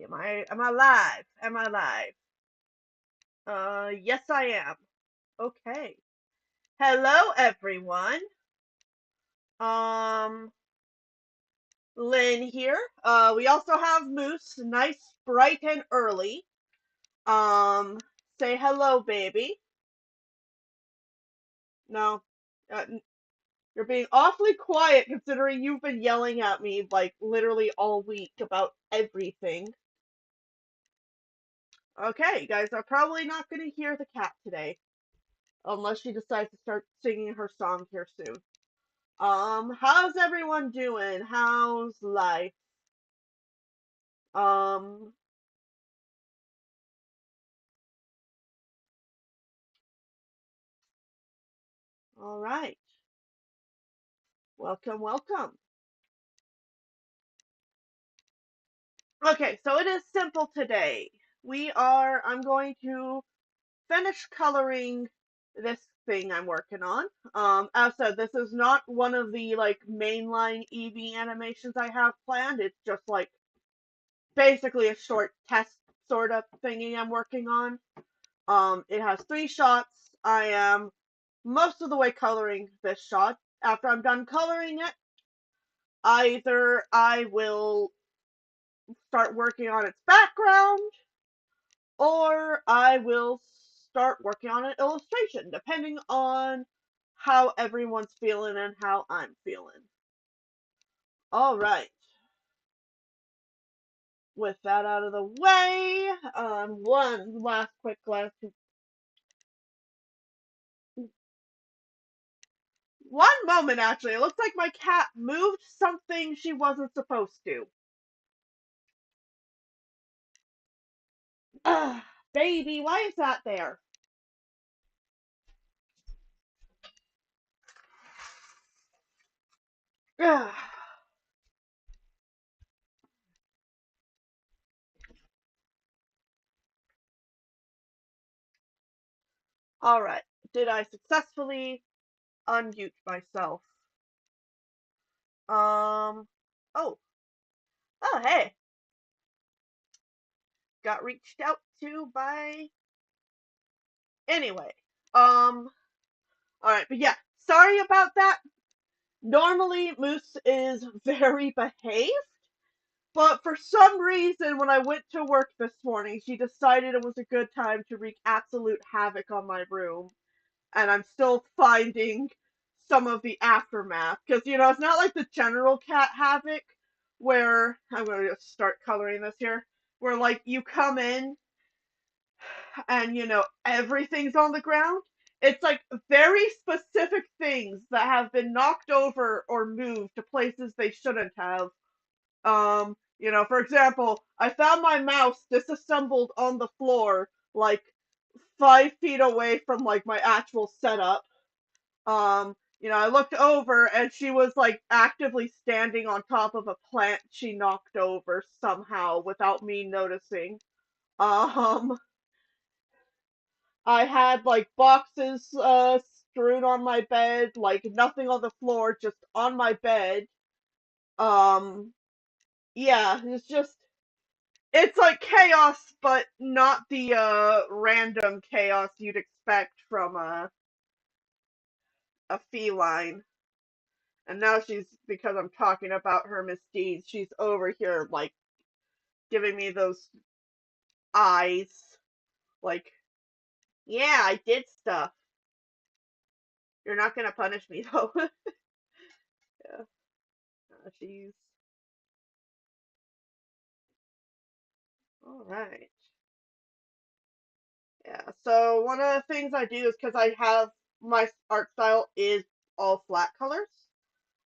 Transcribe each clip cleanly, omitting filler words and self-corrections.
Am I live? Am I live? Yes I am. Okay. Hello everyone. Um, Lynn here. We also have Moose, nice, bright and early. Um, Say hello, baby. No, uh, you're being awfully quiet considering you've been yelling at me like literally all week about everything. Okay, you guys are probably not going to hear the cat today unless she decides to start singing her song here soon. How's everyone doing? How's life? Um, all right. Welcome, welcome. Okay, so it is simple today. I'm going to finish coloring this thing I'm working on. As said, this is not one of the like mainline EV animations I have planned. It's just like basically a short test sort of thingy I'm working on. It has 3 shots. I am most of the way coloring this shot. After I'm done coloring it, either I will start working on its background or I will start working on an illustration, depending on how everyone's feeling and how I'm feeling. All right. With that out of the way, one last quick glance. One moment, actually. It looks like my cat moved something she wasn't supposed to. Ugh, baby, why is that there? Ugh. All right. Did I successfully unmute myself? Um. Oh. Oh, hey. Got reached out to by. Anyway. Um. All right. But yeah. Sorry about that. Normally, Moose is very behaved. But for some reason, when I went to work this morning, she decided it was a good time to wreak absolute havoc on my room. And I'm still finding some of the aftermath. Because, it's not like the general cat havoc where I'm going to start coloring this here, where like you come in and, everything's on the ground. It's like very specific things that have been knocked over or moved to places they shouldn't have. For example, I found my mouse disassembled on the floor, like 5 feet away from like my actual setup. I looked over and she was like actively standing on top of a plant she knocked over somehow without me noticing. Um, I had like boxes strewn on my bed, like nothing on the floor, just on my bed. Um, yeah, it's like chaos, but not the random chaos you'd expect from a feline. And now because I'm talking about her misdeeds, she's over here, like, giving me those eyes. Like, yeah, I did stuff. You're not gonna punish me, though. Yeah, she's. Alright. Yeah, so one of the things I do is because I have my art style is all flat colors.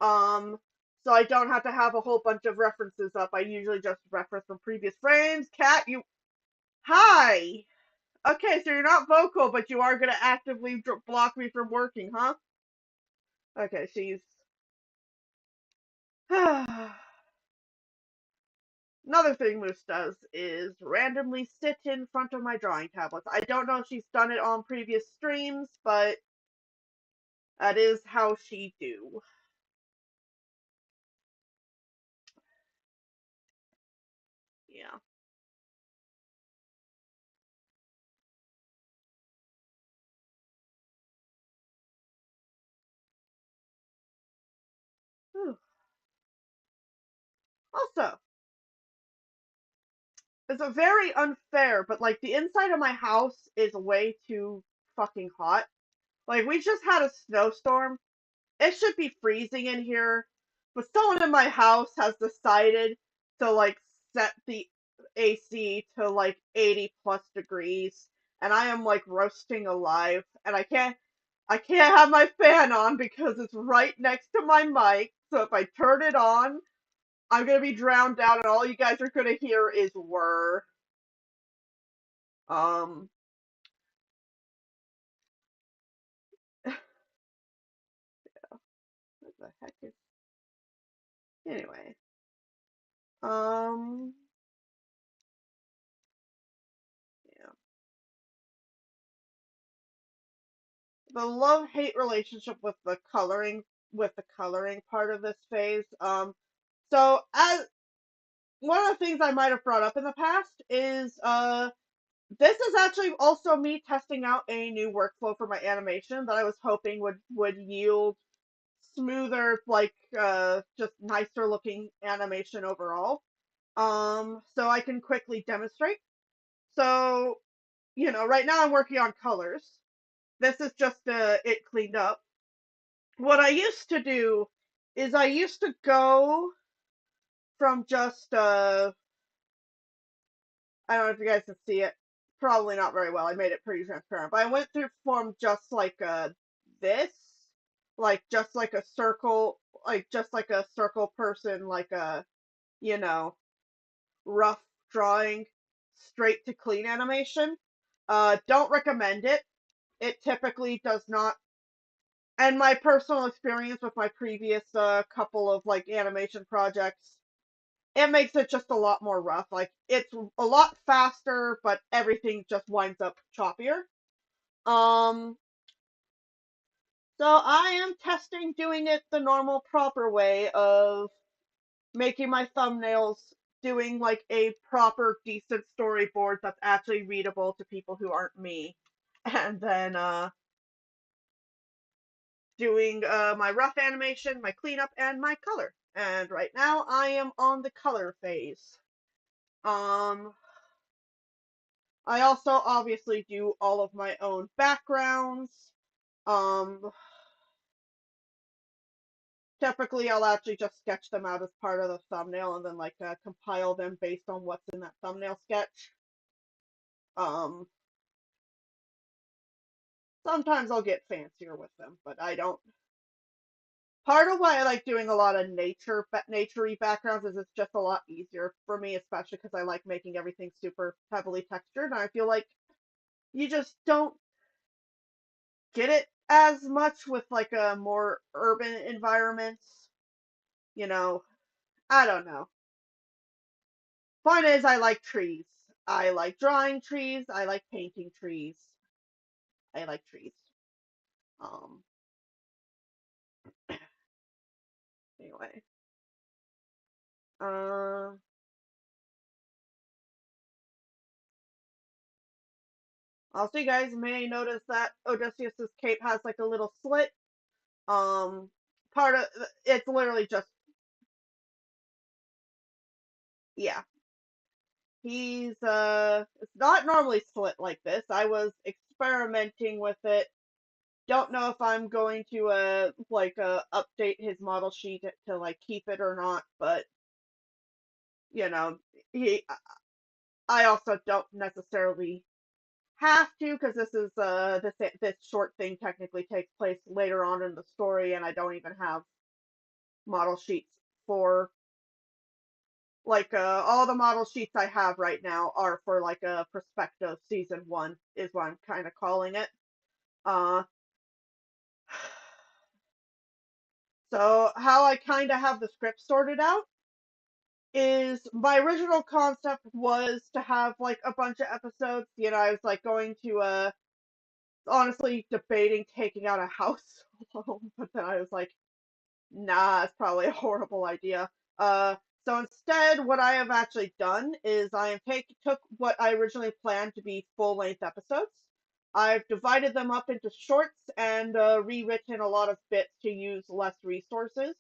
Um, so I don't have to have a whole bunch of references up. I usually just reference from previous frames. Cat, you. Hi! Okay, so you're not vocal, but you are gonna actively block me from working, huh? Okay, she's. Another thing Moose does is randomly sit in front of my drawing tablets. I don't know if she's done it on previous streams, but that is how she do. Yeah. Also, it's a very unfair, but like the inside of my house is way too fucking hot. Like we just had a snowstorm. It should be freezing in here, but someone in my house has decided to like set the AC to like 80 plus degrees, and I am like roasting alive, and I can't have my fan on because it's right next to my mic. So if I turn it on, I'm gonna be drowned out, and all you guys are gonna hear is whir. Um, what the heck is anyway? Um, yeah. The love-hate relationship with the coloring part of this phase. So as one of the things I might have brought up in the past is this is actually also me testing out a new workflow for my animation that I was hoping would yield smoother, like just nicer looking animation overall. So I can quickly demonstrate. So, right now I'm working on colors. This is just it cleaned up. What I used to do is I used to go from just I don't know if you guys can see it. Probably not very well. I made it pretty transparent. But I went through from just like this, like just like a circle, like just like a circle person, like a, you know, rough drawing straight to clean animation. Don't recommend it. It typically does not. And my personal experience with my previous couple of like animation projects, it makes it just a lot more rough. Like it's a lot faster, but everything just winds up choppier. Um, so I am testing doing it the normal proper way of making my thumbnails, doing like a proper decent storyboard that's actually readable to people who aren't me, and then doing my rough animation, my cleanup, and my color. And right now I am on the color phase. Um, I also obviously do all of my own backgrounds. Um, Typically I'll actually just sketch them out as part of the thumbnail and then like compile them based on what's in that thumbnail sketch. Um, Sometimes I'll get fancier with them, but I don't. Part of why I like doing a lot of naturey backgrounds is it's just a lot easier for me, especially because I like making everything super heavily textured, and I feel like you just don't get it as much with like a more urban environments. You know, I don't know. Point is, I like trees. I like drawing trees. I like painting trees. I like trees. Um. Anyway. Uh. Also, you guys may notice that Odysseus's cape has like a little slit. Um. Part of it's literally just, yeah. It's not normally slit like this. I was experimenting with it. Don't know if I'm going to update his model sheet to like keep it or not, but you know, he I also don't necessarily have to because this short thing technically takes place later on in the story, and I don't even have model sheets for all the model sheets I have right now are for like a perspective season one is what I'm kind of calling it. Uh, so how I kind of have the script sorted out is my original concept was to have like a bunch of episodes. I was like going to honestly debating taking out a house alone, but then I was like, nah, it's probably a horrible idea. Uh, so instead, what I have actually done is I have took what I originally planned to be full-length episodes. I've divided them up into shorts and rewritten a lot of bits to use less resources.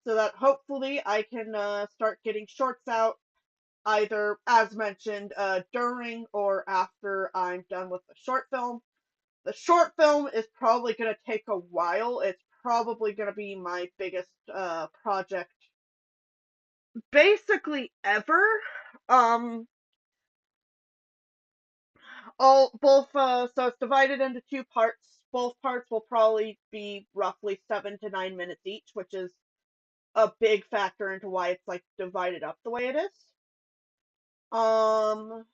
so that hopefully I can start getting shorts out either, as mentioned, during or after I'm done with the short film. The short film is probably going to take a while. It's probably going to be my biggest project basically ever. Um, all both so it's divided into two parts. Both parts will probably be roughly 7 to 9 minutes each, which is a big factor into why it's like divided up the way it is. Um,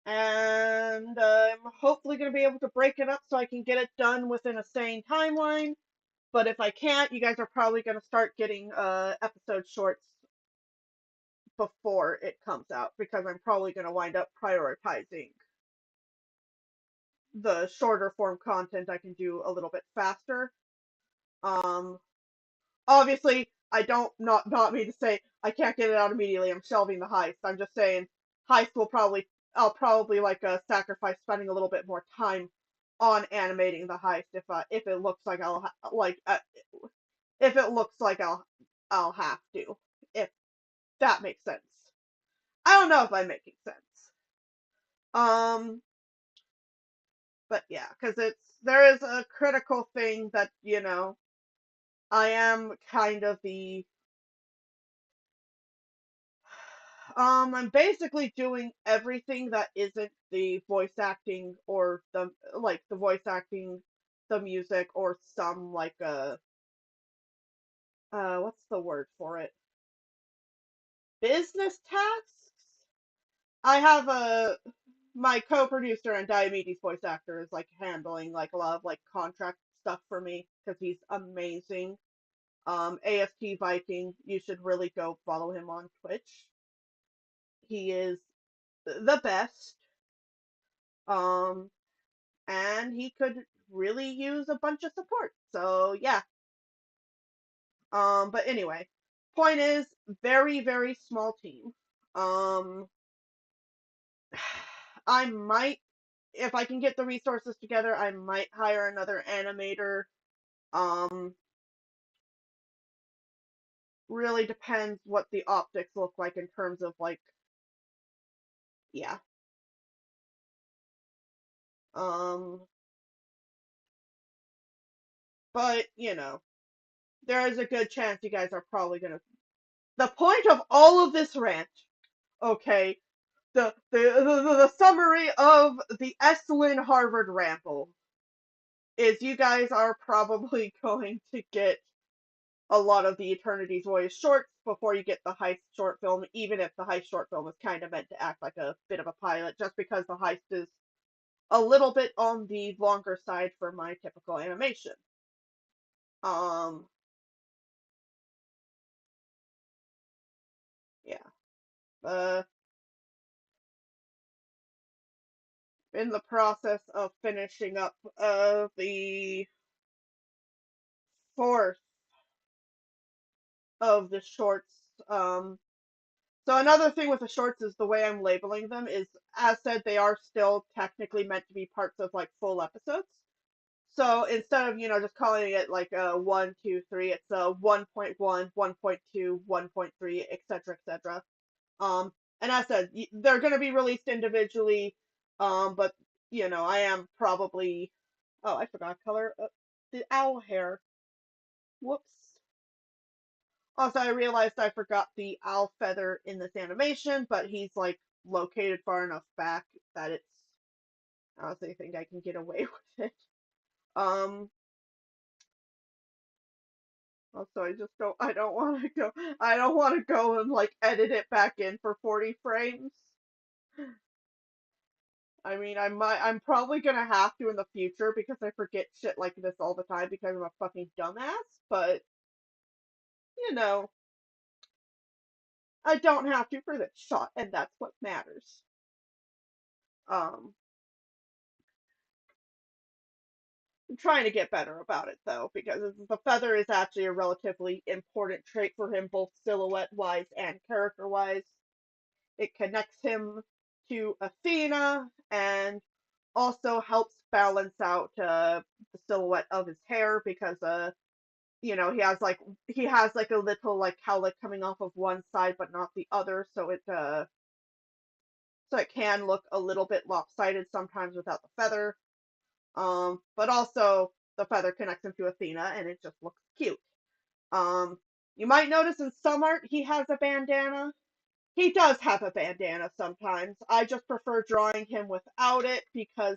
and I'm hopefully going to be able to break it up so I can get it done within a sane timeline. But if I can't, you guys are probably going to start getting episode shorts before it comes out because I'm probably going to wind up prioritizing the shorter form content I can do a little bit faster. Um, Obviously, I don't not mean to say I can't get it out immediately. I'm shelving the heist. I'm just saying heist will probably I'll probably like sacrifice spending a little bit more time on animating the heist if it looks like if it looks like I'll have to, if that makes sense. I don't know if I'm making sense. Um, but yeah, because there is a critical thing that I am kind of the I'm basically doing everything that isn't the voice acting or the voice acting, the music, or some like what's the word for it? Business tasks. I have my co-producer and Diomedes voice actor is like handling like a lot of like contract stuff for me because he's amazing. AST Viking, you should really go follow him on Twitch. He is the best. Um, and he could really use a bunch of support. So yeah. But anyway, point is, very, very small team. Um, I might, if I can get the resources together, I might hire another animator. Um, really depends what the optics look like in terms of like, yeah. Um, but there is a good chance you guys are probably gonna. The point of all of this rant, okay, the summary of the Estlin Harvard ramble is you guys are probably going to get a lot of the Eternity's Voyage shorts before you get the heist short film, even if the heist short film is kind of meant to act like a bit of a pilot, just because the heist is a little bit on the longer side for my typical animation. Um, yeah. Uh, in the process of finishing up the fourth of the shorts. So another thing with the shorts is the way I'm labeling them is, as said, they are still technically meant to be parts of like full episodes. So instead of just calling it like a 1, 2, 3, it's a 1.1, 1.2, 1.3, etc., etc. And as said, they're going to be released individually. But I am probably. Oh, I forgot color the owl hair. Whoops. Also, I realized I forgot the owl feather in this animation, but he's like located far enough back that I honestly think I can get away with it. Um, Also, I don't want to go and like edit it back in for 40 frames. I mean, I'm probably gonna have to in the future because I forget shit like this all the time because I'm a fucking dumbass, but you know, I don't have to for this shot, and that's what matters. Um, I'm trying to get better about it though, because the feather is actually a relatively important trait for him, both silhouette wise and character wise. It connects him to Athena, and also helps balance out the silhouette of his hair because he has like a little like cowlick coming off of one side but not the other, so it can look a little bit lopsided sometimes without the feather. But also the feather connects him to Athena and it just looks cute. Um, you might notice in some art he has a bandana. He does have a bandana sometimes. I just prefer drawing him without it because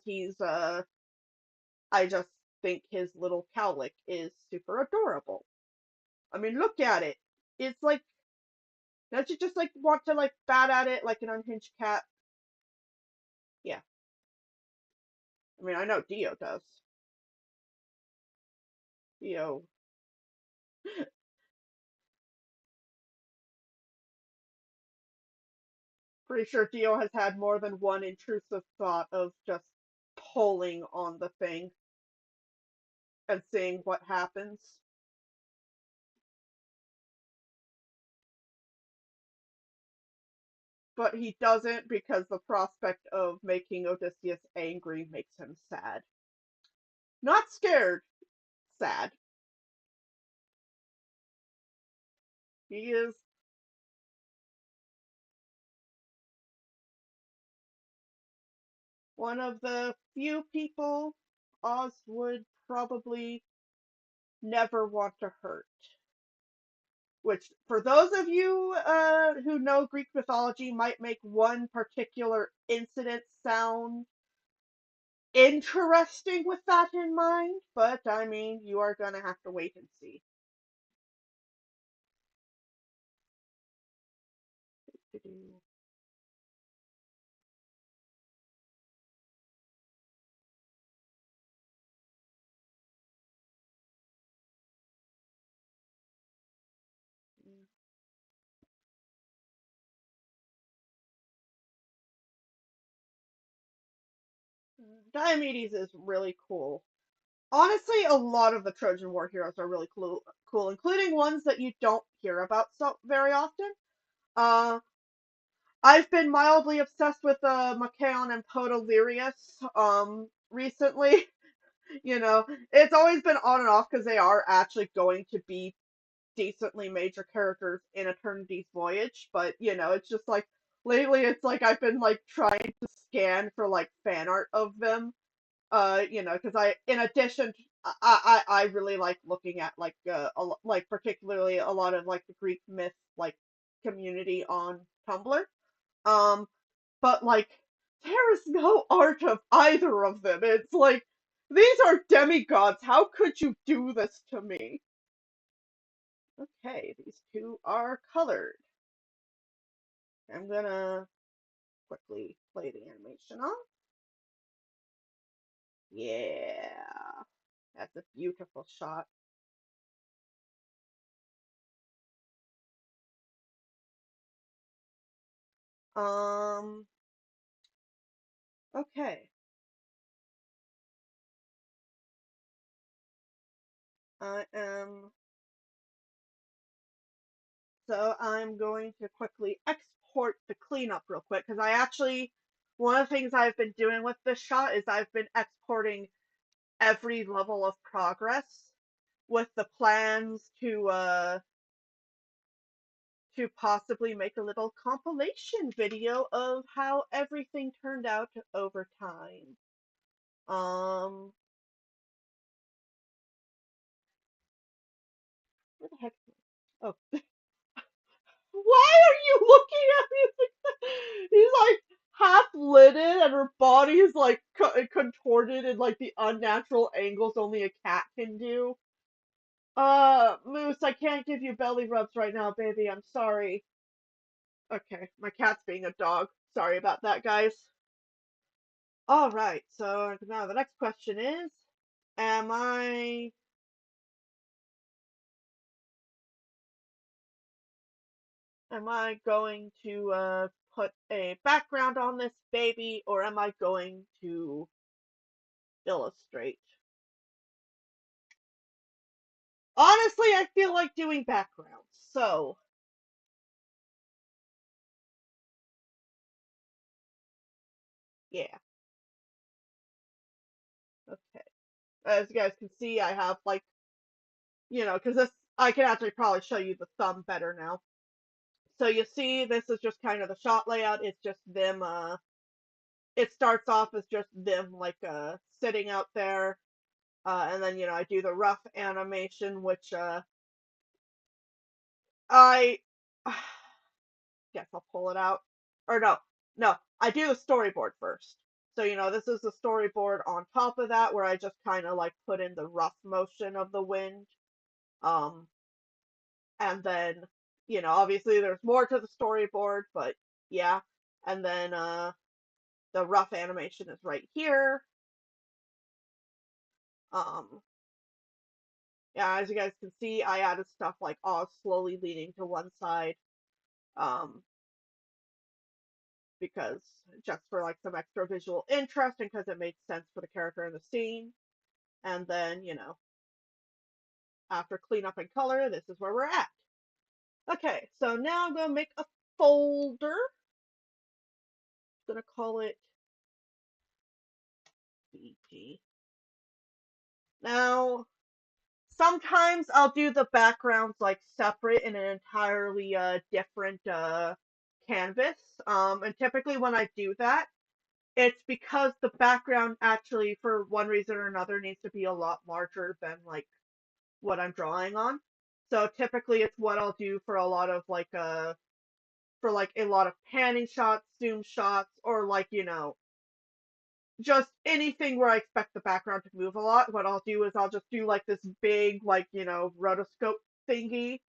I just think his little cowlick is super adorable. I mean, look at it. It's like, don't you just like want to like bat at it like an unhinged cat? Yeah. I mean, I know Dio does. Dio, pretty sure Dio has had more than one intrusive thought of just pulling on the thing and seeing what happens. But he doesn't because the prospect of making Odysseus angry makes him sad. Not scared, sad. He is one of the few people Oz would probably never want to hurt. Which, for those of you who know Greek mythology, might make one particular incident sound interesting with that in mind, but I mean, you are gonna have to wait and see. Diomedes is really cool. Honestly, a lot of the Trojan War heroes are really cool, including ones that you don't hear about so very often. Uh, I've been mildly obsessed with Machaon and Podalirius recently. It's always been on and off because they are actually going to be decently major characters in Eternity's Voyage, but it's just like lately it's like I've been like trying to scan for like fan art of them. Because in addition, I really like looking at like like particularly a lot of like the Greek myth like community on Tumblr. Um, but like there is no art of either of them. It's like these are demigods. How could you do this to me? Okay, these two are colored. I'm gonna quickly play the animation off. Yeah, that's a beautiful shot. Um, okay. I am I'm going to quickly export the cleanup real quick because one of the things I've been doing with this shot is I've been exporting every level of progress with the plans to possibly make a little compilation video of how everything turned out over time. Um, where the heck? Oh, why are you looking at me like that? He's like half lidded and her body is like contorted in like the unnatural angles only a cat can do. Moose, I can't give you belly rubs right now, baby. I'm sorry. Okay, my cat's being a dog. Sorry about that, guys. All right, so now the next question is, am I am I going to put a background on this baby or am I going to illustrate? Honestly, I feel like doing backgrounds. So, yeah. as you guys can see, I have like, because this, I can actually probably show you the thumb better now. So you see, this is just kind of the shot layout. It's just them, it starts off as just them like sitting out there. And then, I do the rough animation, which I guess I'll pull it out. Or no, no, I do the storyboard first. So, this is the storyboard on top of that where I just kind of like put in the rough motion of the wind. Um, and then, obviously there's more to the storyboard, but yeah. And then the rough animation is right here. Um, yeah, as you guys can see, I added stuff like Oz slowly leaning to one side. Um, because just for like some extra visual interest and because it made sense for the character in the scene. And then, after cleanup and color, this is where we're at. Okay, so now I'm gonna make a folder. I'm gonna call it BG. Now, sometimes I'll do the backgrounds like separate in an entirely different canvas. And typically when I do that, it's because the background actually, for one reason or another, needs to be a lot larger than like what I'm drawing on. So typically it's what I'll do for a lot of like for like a lot of panning shots, zoom shots, or like, just anything where I expect the background to move a lot. What I'll do is I'll just do like this big like, rotoscope thingy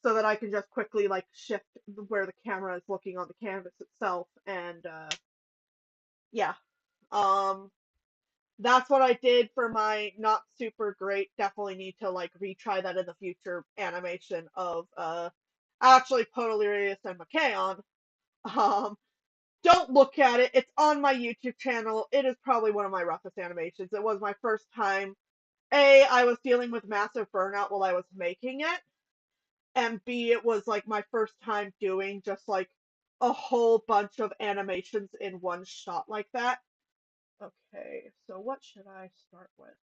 so that I can just quickly like shift where the camera is looking on the canvas itself. And yeah. Um that's what I did for my not super great. Definitely need to like retry that in the future animation of actually Podalirius and Macaon. Um don't look at it. It's on my YouTube channel. It is probably one of my roughest animations. It was my first time. A, I was dealing with massive burnout while I was making it. And B, it was like my first time doing just like a whole bunch of animations in one shot like that. Okay, so what should I start with?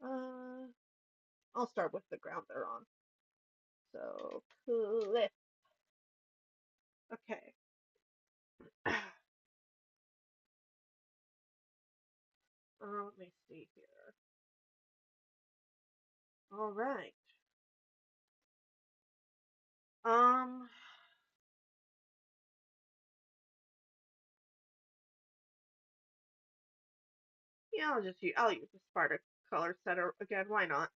Uh, I'll start with the ground they're on. So, cliff. Okay. Let me see here. All right. Um, yeah, I'll use the Sparta color setter again. Why not?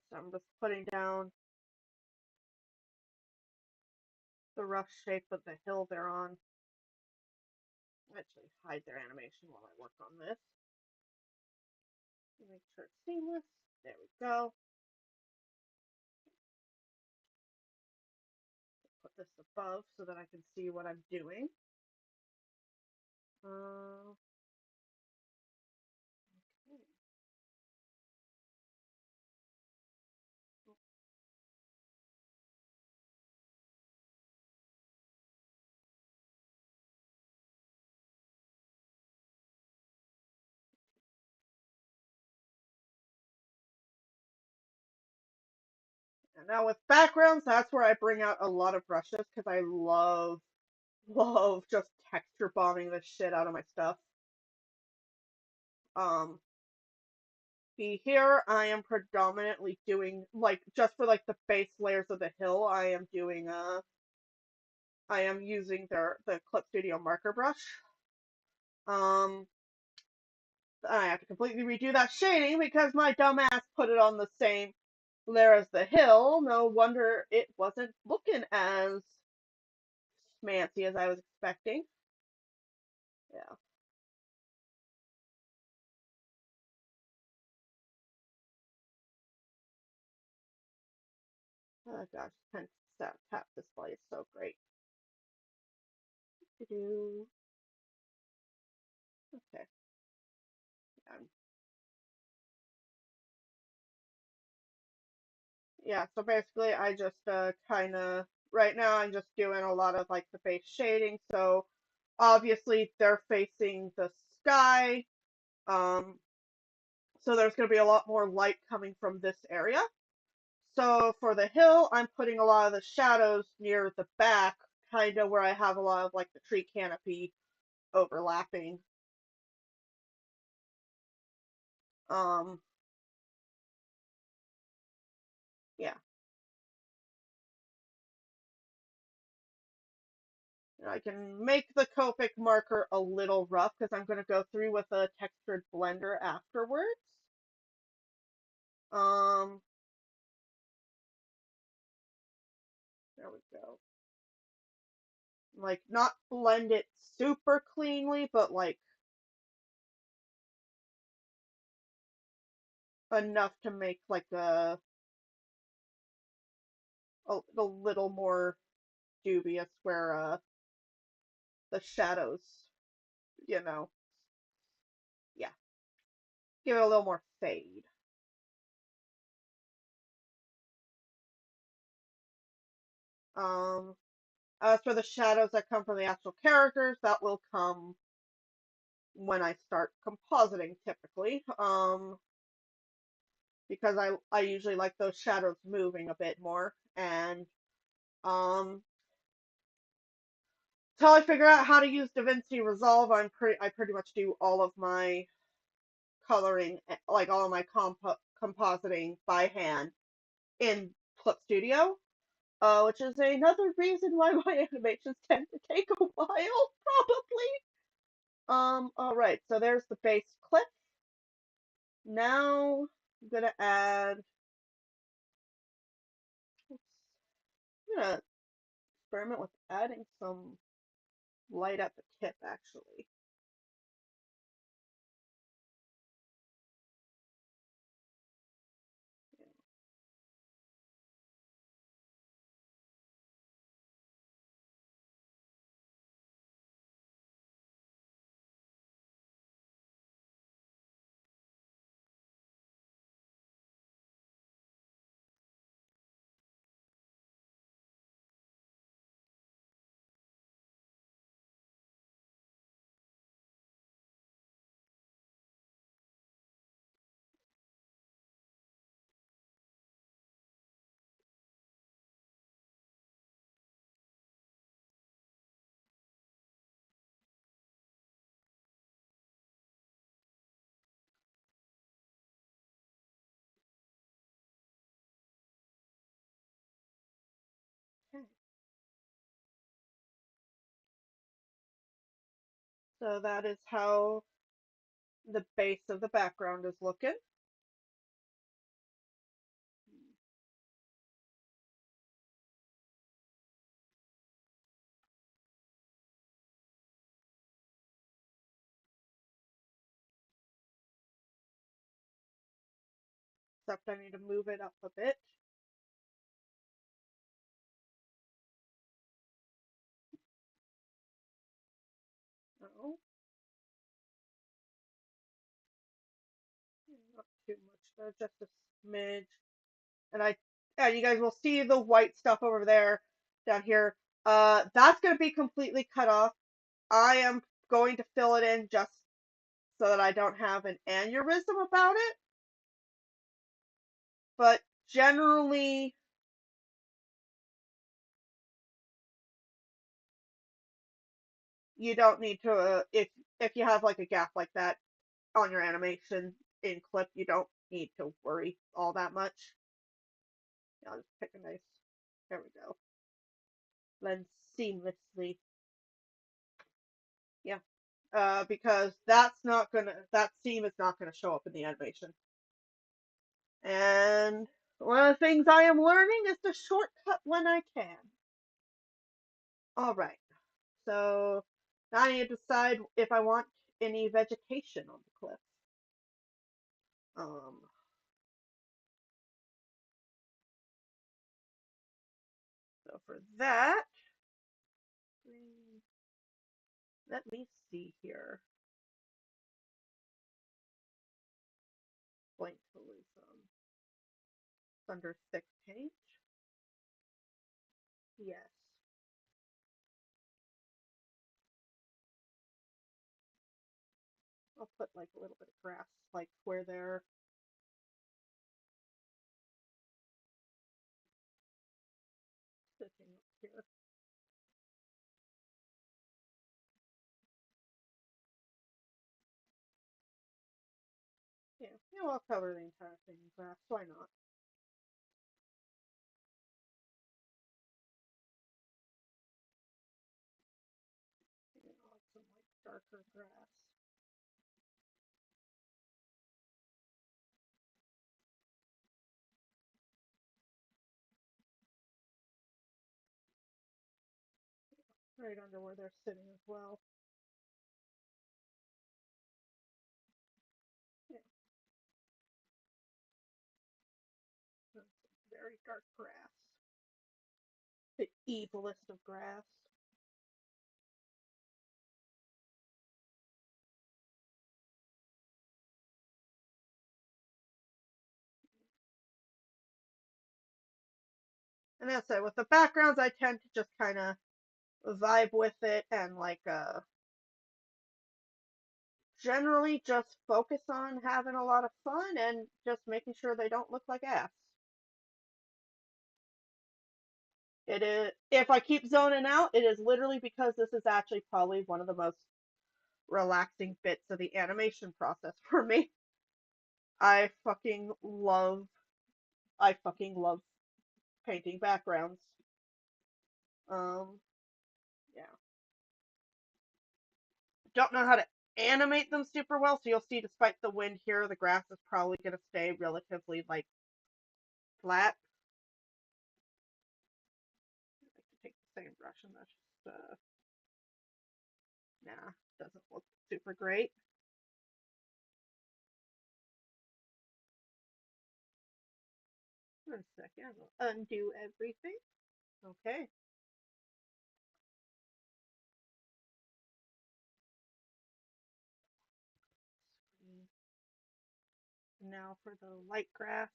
So I'm just putting down the rough shape of the hill they're on. Actually, hide their animation while I work on this. Make sure it's seamless. There we go. Put this above so that I can see what I'm doing. Okay. And now with backgrounds, that's where I bring out a lot of brushes because I love just texture bombing the shit out of my stuff. Um, See here, I am predominantly doing like just for like the base layers of the hill. I am using the Clip Studio marker brush. Um, I have to completely redo that shading because my dumbass put it on the same layer as the hill. No wonder it wasn't looking as schmancy as I was expecting. Yeah. Oh gosh, pen tap display is so great. Okay. yeah, so basically I just kind of right now I'm just doing a lot of like the face shading. So obviously they're facing the sky. Um, so there's going to be a lot more light coming from this area. So for the hill, I'm putting a lot of the shadows near the back, kind of where I have a lot of like the tree canopy overlapping. Um, yeah. I can make the Copic marker a little rough because I'm going to go through with a textured blender afterwards. Um, there we go. Like, not blend it super cleanly, but like enough to make like a little more dubious where the shadows, you know, yeah, give it a little more fade. Um, as for the shadows that come from the actual characters, that will come when I start compositing typically. Because I usually like those shadows moving a bit more, and um till I figure out how to use DaVinci Resolve, I pretty much do all of my coloring, like all of my compositing by hand in Clip Studio, which is another reason why my animations tend to take a while, probably. All right, so there's the base clip. Now I'm gonna add. I'm gonna experiment with adding some light at the tip, actually. Okay. So that is how the base of the background is looking. Except I need to move it up a bit. Oh, not too much though, just a smidge. And you guys will see the white stuff over there, down here. That's gonna be completely cut off. I am going to fill it in just so that I don't have an aneurysm about it. But generally, you don't need to. If you have like a gap like that on your animation in clip, you don't need to worry all that much. I'll just pick a nice. There we go. Blend seamlessly. Yeah. Because that seam is not gonna show up in the animation. And one of the things I am learning is to shortcut when I can. All right. So now I need to decide if I want any vegetation on the cliff. Um, so for that, let me see here. Blank solution. Under 16. page. Yes. I'll put like a little bit of grass, like where they're sitting up here. Yeah, yeah, I'll cover the entire thing in grass. Why not? You know, like some like darker grass. Right under where they're sitting as well. Yeah, very dark grass. The evilest of grass. And that's it. With the backgrounds, I tend to just kind of vibe with it and like generally just focus on having a lot of fun and just making sure they don't look like ass. It is, if I keep zoning out, it is literally because this is actually probably one of the most relaxing bits of the animation process for me. I fucking love I fucking love painting backgrounds. Um yeah. Don't know how to animate them super well, so you'll see despite the wind here, the grass is probably gonna stay relatively like flat. I like to take the same brush and that's just nah, doesn't look super great. One second, I'll undo everything. Okay. Now for the light grass.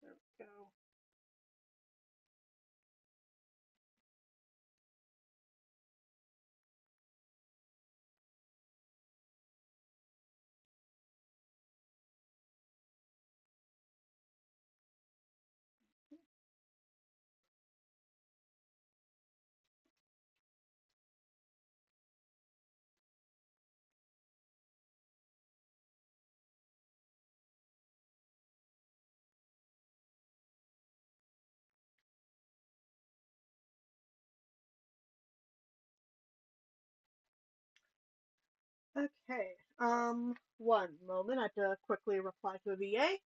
There we go. Okay. One moment. I have to quickly reply to a VA.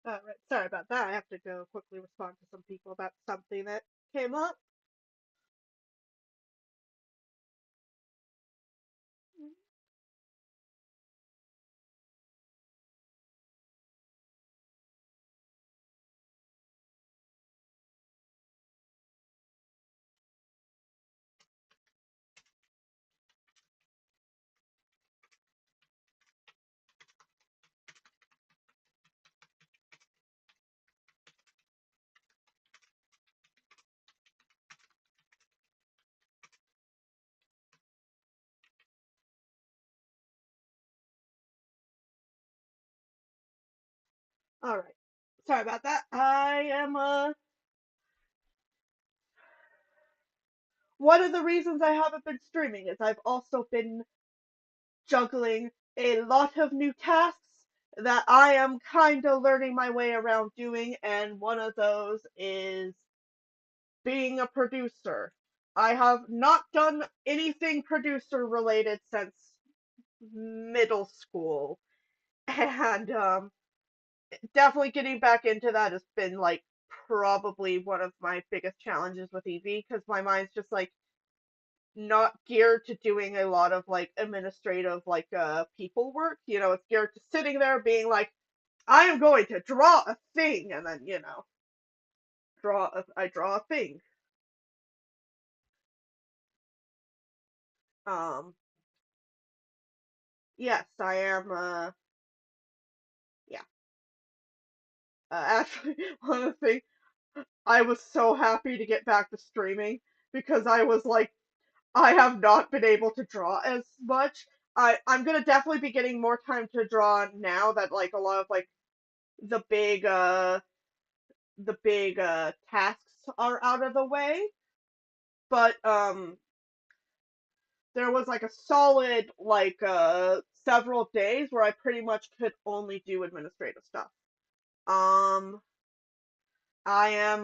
Right. Sorry about that. I have to go quickly respond to some people about something that came up. All right. Sorry about that. I am one of the reasons I haven't been streaming is I've also been juggling a lot of new tasks that I am kind of learning my way around doing, and one of those is being a producer. I have not done anything producer related since middle school, and definitely getting back into that has been like probably one of my biggest challenges with EV because my mind's just like not geared to doing a lot of like administrative like people work. It's geared to sitting there being like, I am going to draw a thing, and then I draw a thing. Um, yes, I am. Yeah. Actually, one of the things I was so happy to get back to streaming because I was like, I have not been able to draw as much. I'm gonna definitely be getting more time to draw now that like a lot of like the big tasks are out of the way. But there was like a solid like several days where I pretty much could only do administrative stuff. Um I am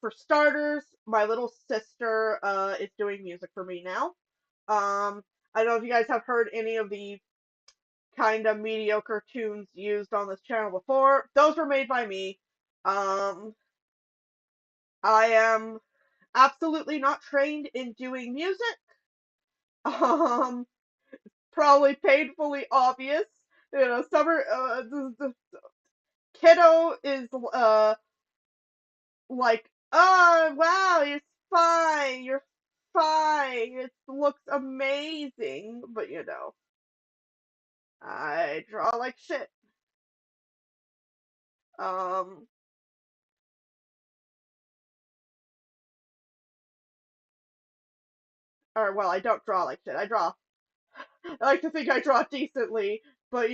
for starters, my little sister is doing music for me now. I don't know if you guys have heard any of the kind of mediocre tunes used on this channel before. Those were made by me. Um I am absolutely not trained in doing music. Um Probably painfully obvious. Summer the kiddo is like, oh wow, you're fine. It looks amazing, but I draw like shit. Um, or well, I don't draw like shit. I like to think I draw decently, but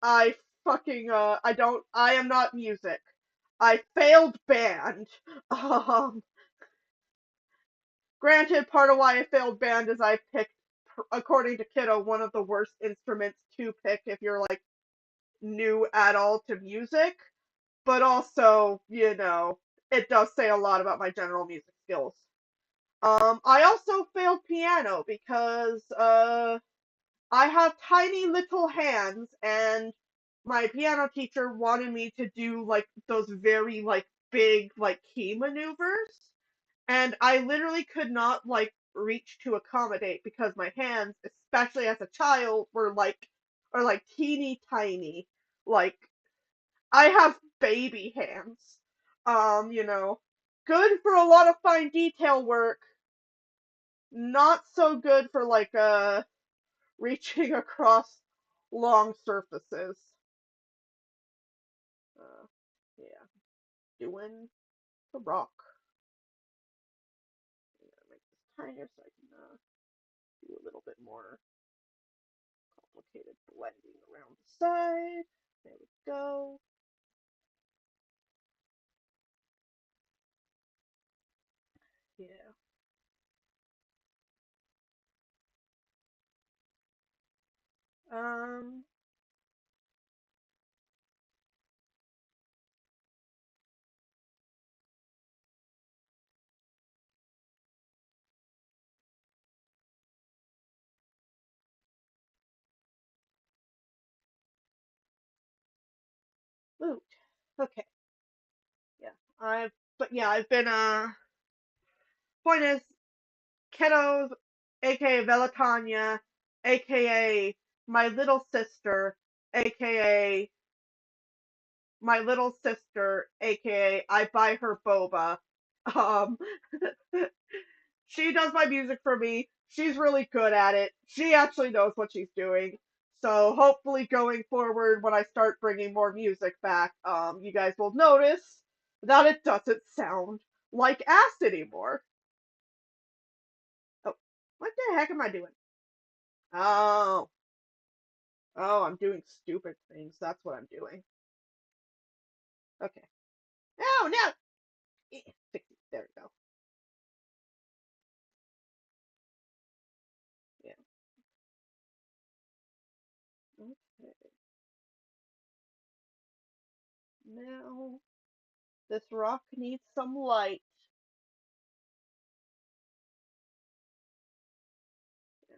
I I don't. I am not music. I failed band. Um, Granted, part of why I failed band is I picked, according to Kiddo, one of the worst instruments to pick if you're like new at all to music. But also, it does say a lot about my general music skills. I also failed piano because I have tiny little hands, and my piano teacher wanted me to do like those very like big like key maneuvers, and I literally could not like reach to accommodate because my hands, especially as a child, are like teeny tiny. Like I have baby hands. You know, good for a lot of fine detail work, not so good for like reaching across long surfaces. Uh, yeah, doing the rock. I'm gonna make this tinier so I can do a little bit more complicated blending around the side. There we go. Yeah. Um. Loot. Okay. Yeah. I've been point is kiddos, aka Velatanya, aka my little sister, aka my little sister, aka I buy her boba. Um, she does my music for me. She's really good at it. She actually knows what she's doing. So hopefully going forward, when I start bringing more music back, you guys will notice that it doesn't sound like ass anymore. Oh, what the heck am I doing? Oh, oh, I'm doing stupid things. That's what I'm doing. Okay. No, no. Fix it. There we go. Yeah. Okay. Now this rock needs some light. Yeah.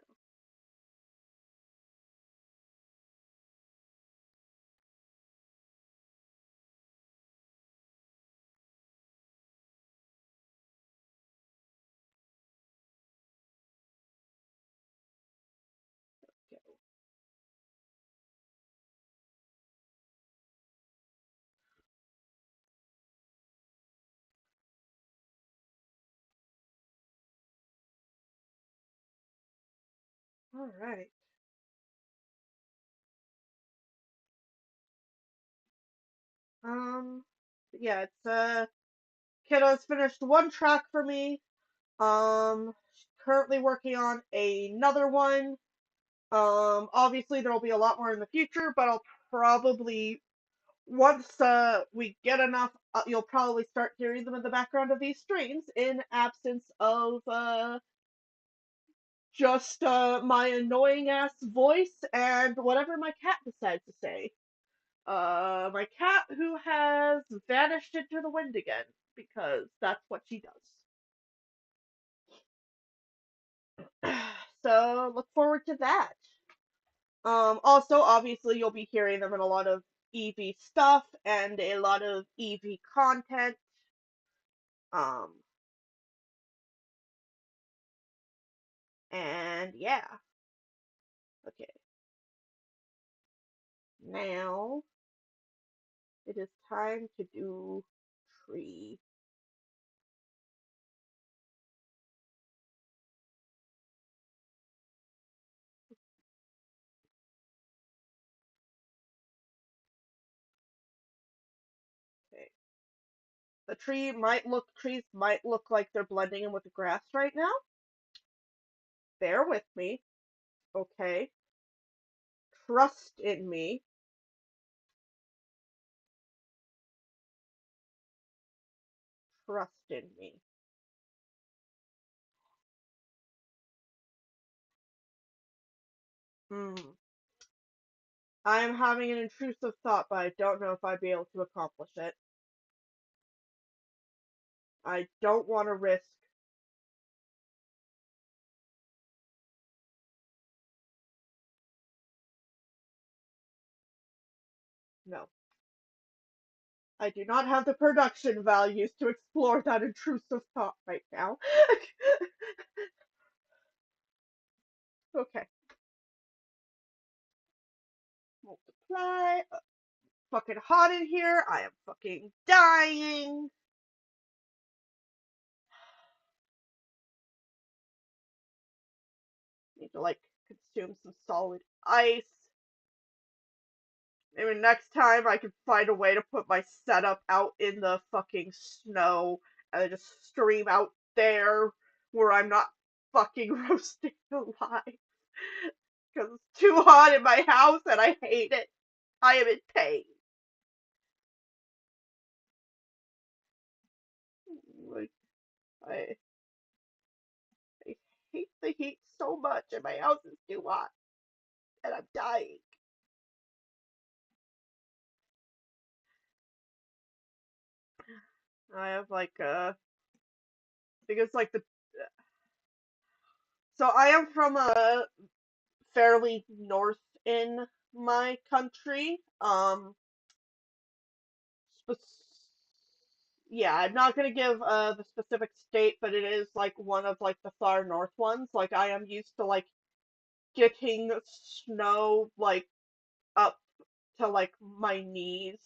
Okay. All right. Um. Yeah. It's Kiddo's finished one track for me. Currently working on another one. Obviously there will be a lot more in the future, but I'll probably once we get enough, you'll probably start hearing them in the background of these streams in absence of just my annoying ass voice and whatever my cat decides to say. My cat who has vanished into the wind again because that's what she does. So look forward to that. Also, obviously, you'll be hearing them in a lot of EV stuff and a lot of EV content. Um, and yeah, okay. Now it is time to do tree. Okay. Trees might look like they're blending in with the grass right now. Bear with me, okay? Trust in me. Trust in me. Hmm. I am having an intrusive thought, but I don't know if I'd be able to accomplish it. I don't want to risk. No. I do not have the production values to explore that intrusive thought right now. Okay. Multiply. Fucking hot in here. I am fucking dying. Need to like consume some solid ice. Maybe next time I can find a way to put my setup out in the fucking snow and then just stream out there where I'm not fucking roasting alive. Because it's too hot in my house and I hate it. I am in pain. Like I, I hate the heat so much and my house is too hot and I'm dying. I have like because like the so I am from a fairly north in my country. Yeah, I'm not gonna give the specific state, but it is like one of like the far north ones. Like I am used to like getting snow like up to like my knees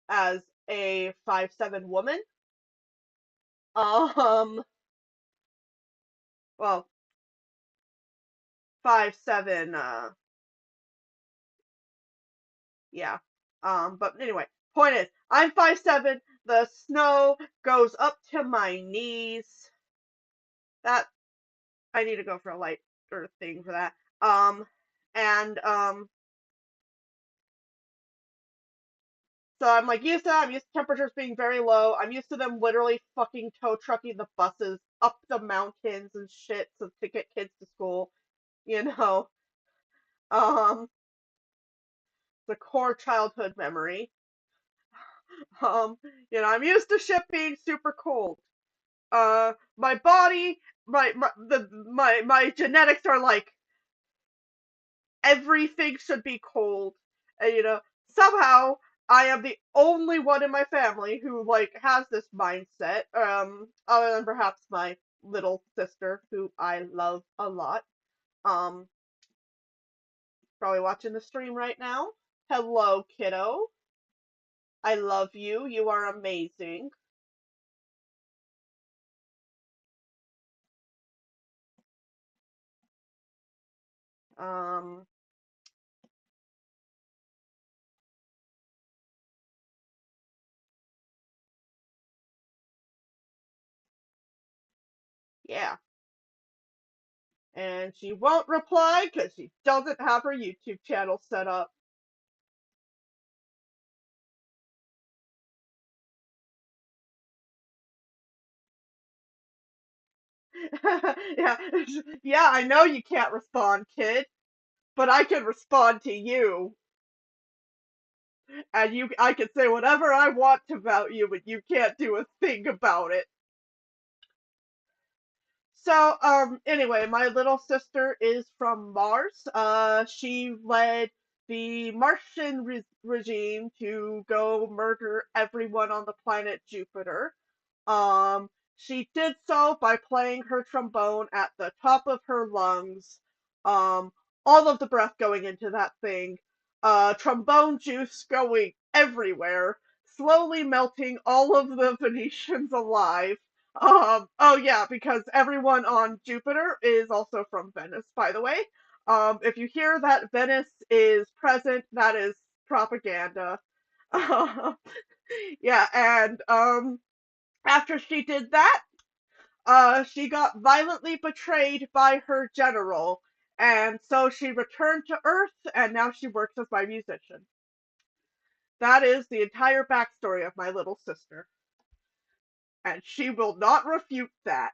as a 5'7" woman. Um, well, 5'7", yeah. But anyway, point is, I'm 5'7". The snow goes up to my knees. That I need to go for a light or thing for that. And So I'm like used to that. I'm used to temperatures being very low. I'm used to them literally fucking tow trucking the buses up the mountains and shit so to get kids to school. You know, um, the core childhood memory. Um, I'm used to shit being super cold. My body, my genetics are like everything should be cold. And somehow I am the only one in my family who like has this mindset. Other than perhaps my little sister, who I love a lot. Um, Probably watching the stream right now. Hello, kiddo. I love you. You are amazing. Um, yeah. And she won't reply because she doesn't have her YouTube channel set up. Yeah, yeah, I know you can't respond, kid, but I can respond to you, and I can say whatever I want about you, but you can't do a thing about it. So, anyway, my little sister is from Mars. She led the Martian regime to go murder everyone on the planet Jupiter. She did so by playing her trombone at the top of her lungs. Um, all of the breath going into that thing. Trombone juice going everywhere, slowly melting all of the Venetians alive. Oh yeah, because everyone on Jupiter is also from Venice, by the way. If you hear that Venice is present, that is propaganda. Yeah, and after she did that, she got violently betrayed by her general, and so she returned to Earth, and now she works as my musician. That is the entire backstory of my little sister, and she will not refute that.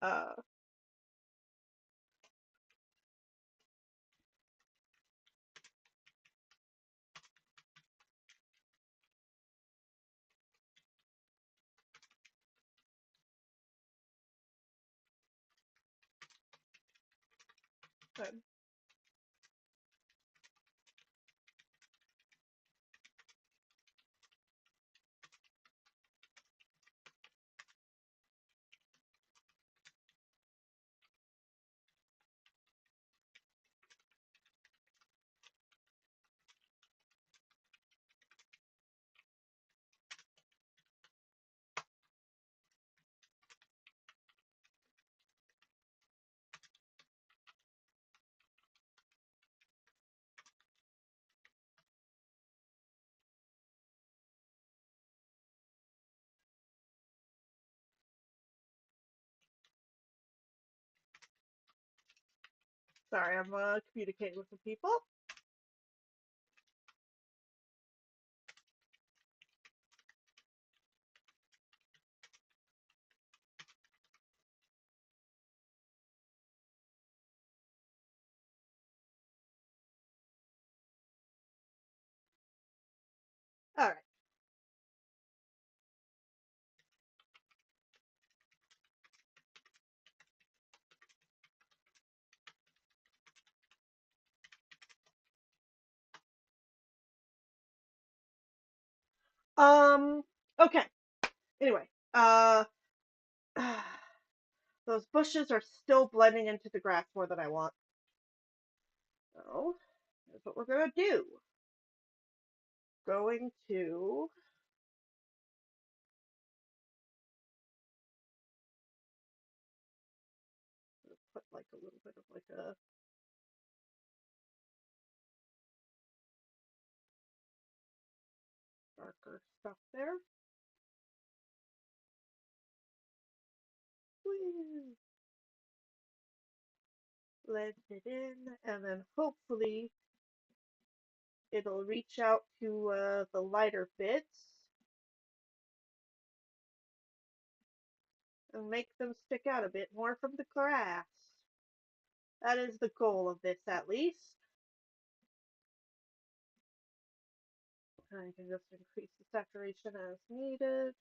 Uh, Sorry, I'm communicating with some people. All right. Okay. Anyway, those bushes are still blending into the grass more than I want. So, here's what we're gonna do. Going to put like a little bit of like a darker stuff there. Whee! blend it in, and then hopefully it'll reach out to the lighter bits and make them stick out a bit more from the grass. That is the goal of this, at least. I can just increase the saturation as needed.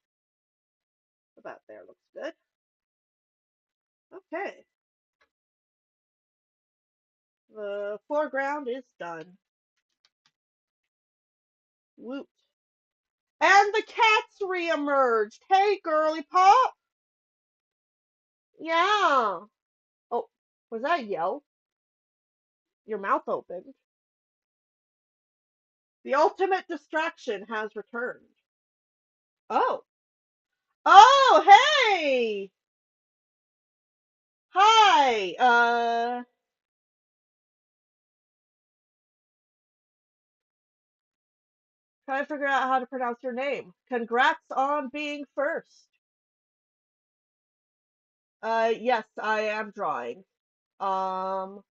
About there looks good. Okay. The foreground is done. Woot. And the cat's reemerged. Hey, girly pop. Yeah. Oh, was that a yell? Your mouth opened. The ultimate distraction has returned. Oh. Oh, hey. Hi. Trying to figure out how to pronounce your name. Congrats on being first. Yes, I am drawing. Um,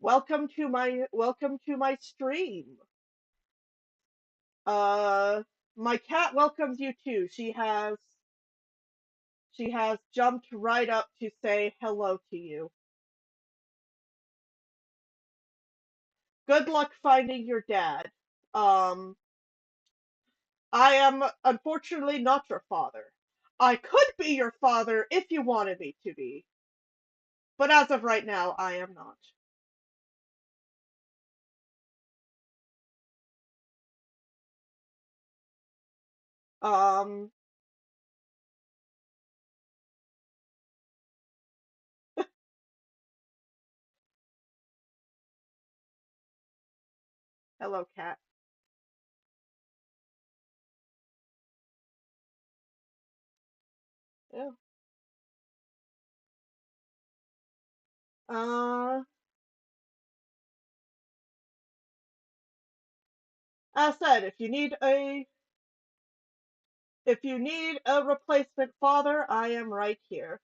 welcome to my stream. Uh, my cat welcomes you too. She has jumped right up to say hello to you. Good luck finding your dad. Um, I am unfortunately not your father. I could be your father if you wanted me to be, but as of right now, I am not. Um, hello, cat. Yeah. Uh, as I said, if you need a replacement father, I am right here.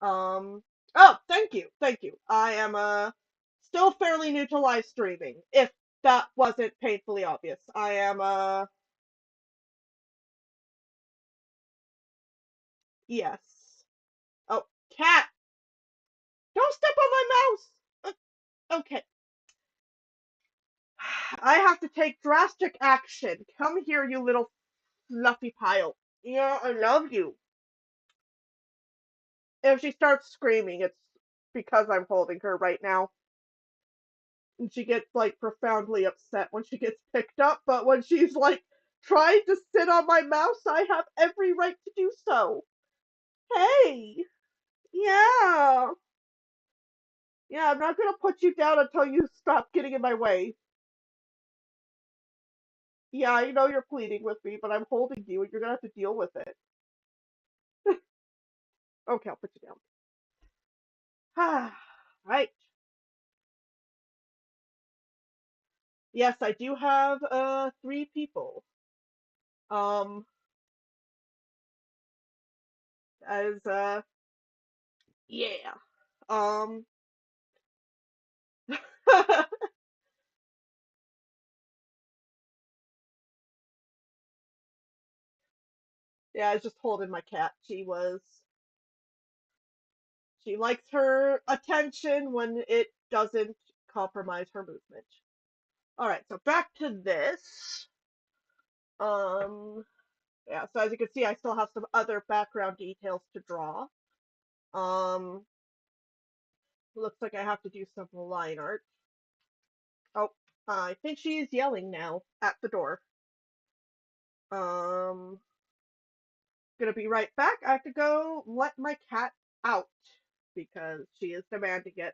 Um, oh, thank you. I am still fairly new to live streaming. If that wasn't painfully obvious, I am yes. Oh, cat, don't step on my mouse. Okay, I have to take drastic action. Come here, you little fluffy pile. Yeah, I love you. If she starts screaming, it's because I'm holding her right now. And she gets like profoundly upset when she gets picked up, but when she's like trying to sit on my mouse, I have every right to do so. Hey, yeah, yeah, I'm not gonna put you down until you stop getting in my way. Yeah, I know you're pleading with me, but I'm holding you and you're gonna have to deal with it. Okay, I'll put you down. Right. Yes, I do have three people. Um as yeah. Um Yeah, I was just holding my cat. She likes her attention when it doesn't compromise her movement. All right, so back to this. Um, yeah, so as you can see, I still have some other background details to draw. Um, looks like I have to do some line art. Oh, I think she's yelling now at the door. Um, gonna be right back. I have to go let my cat out because she is demanding it.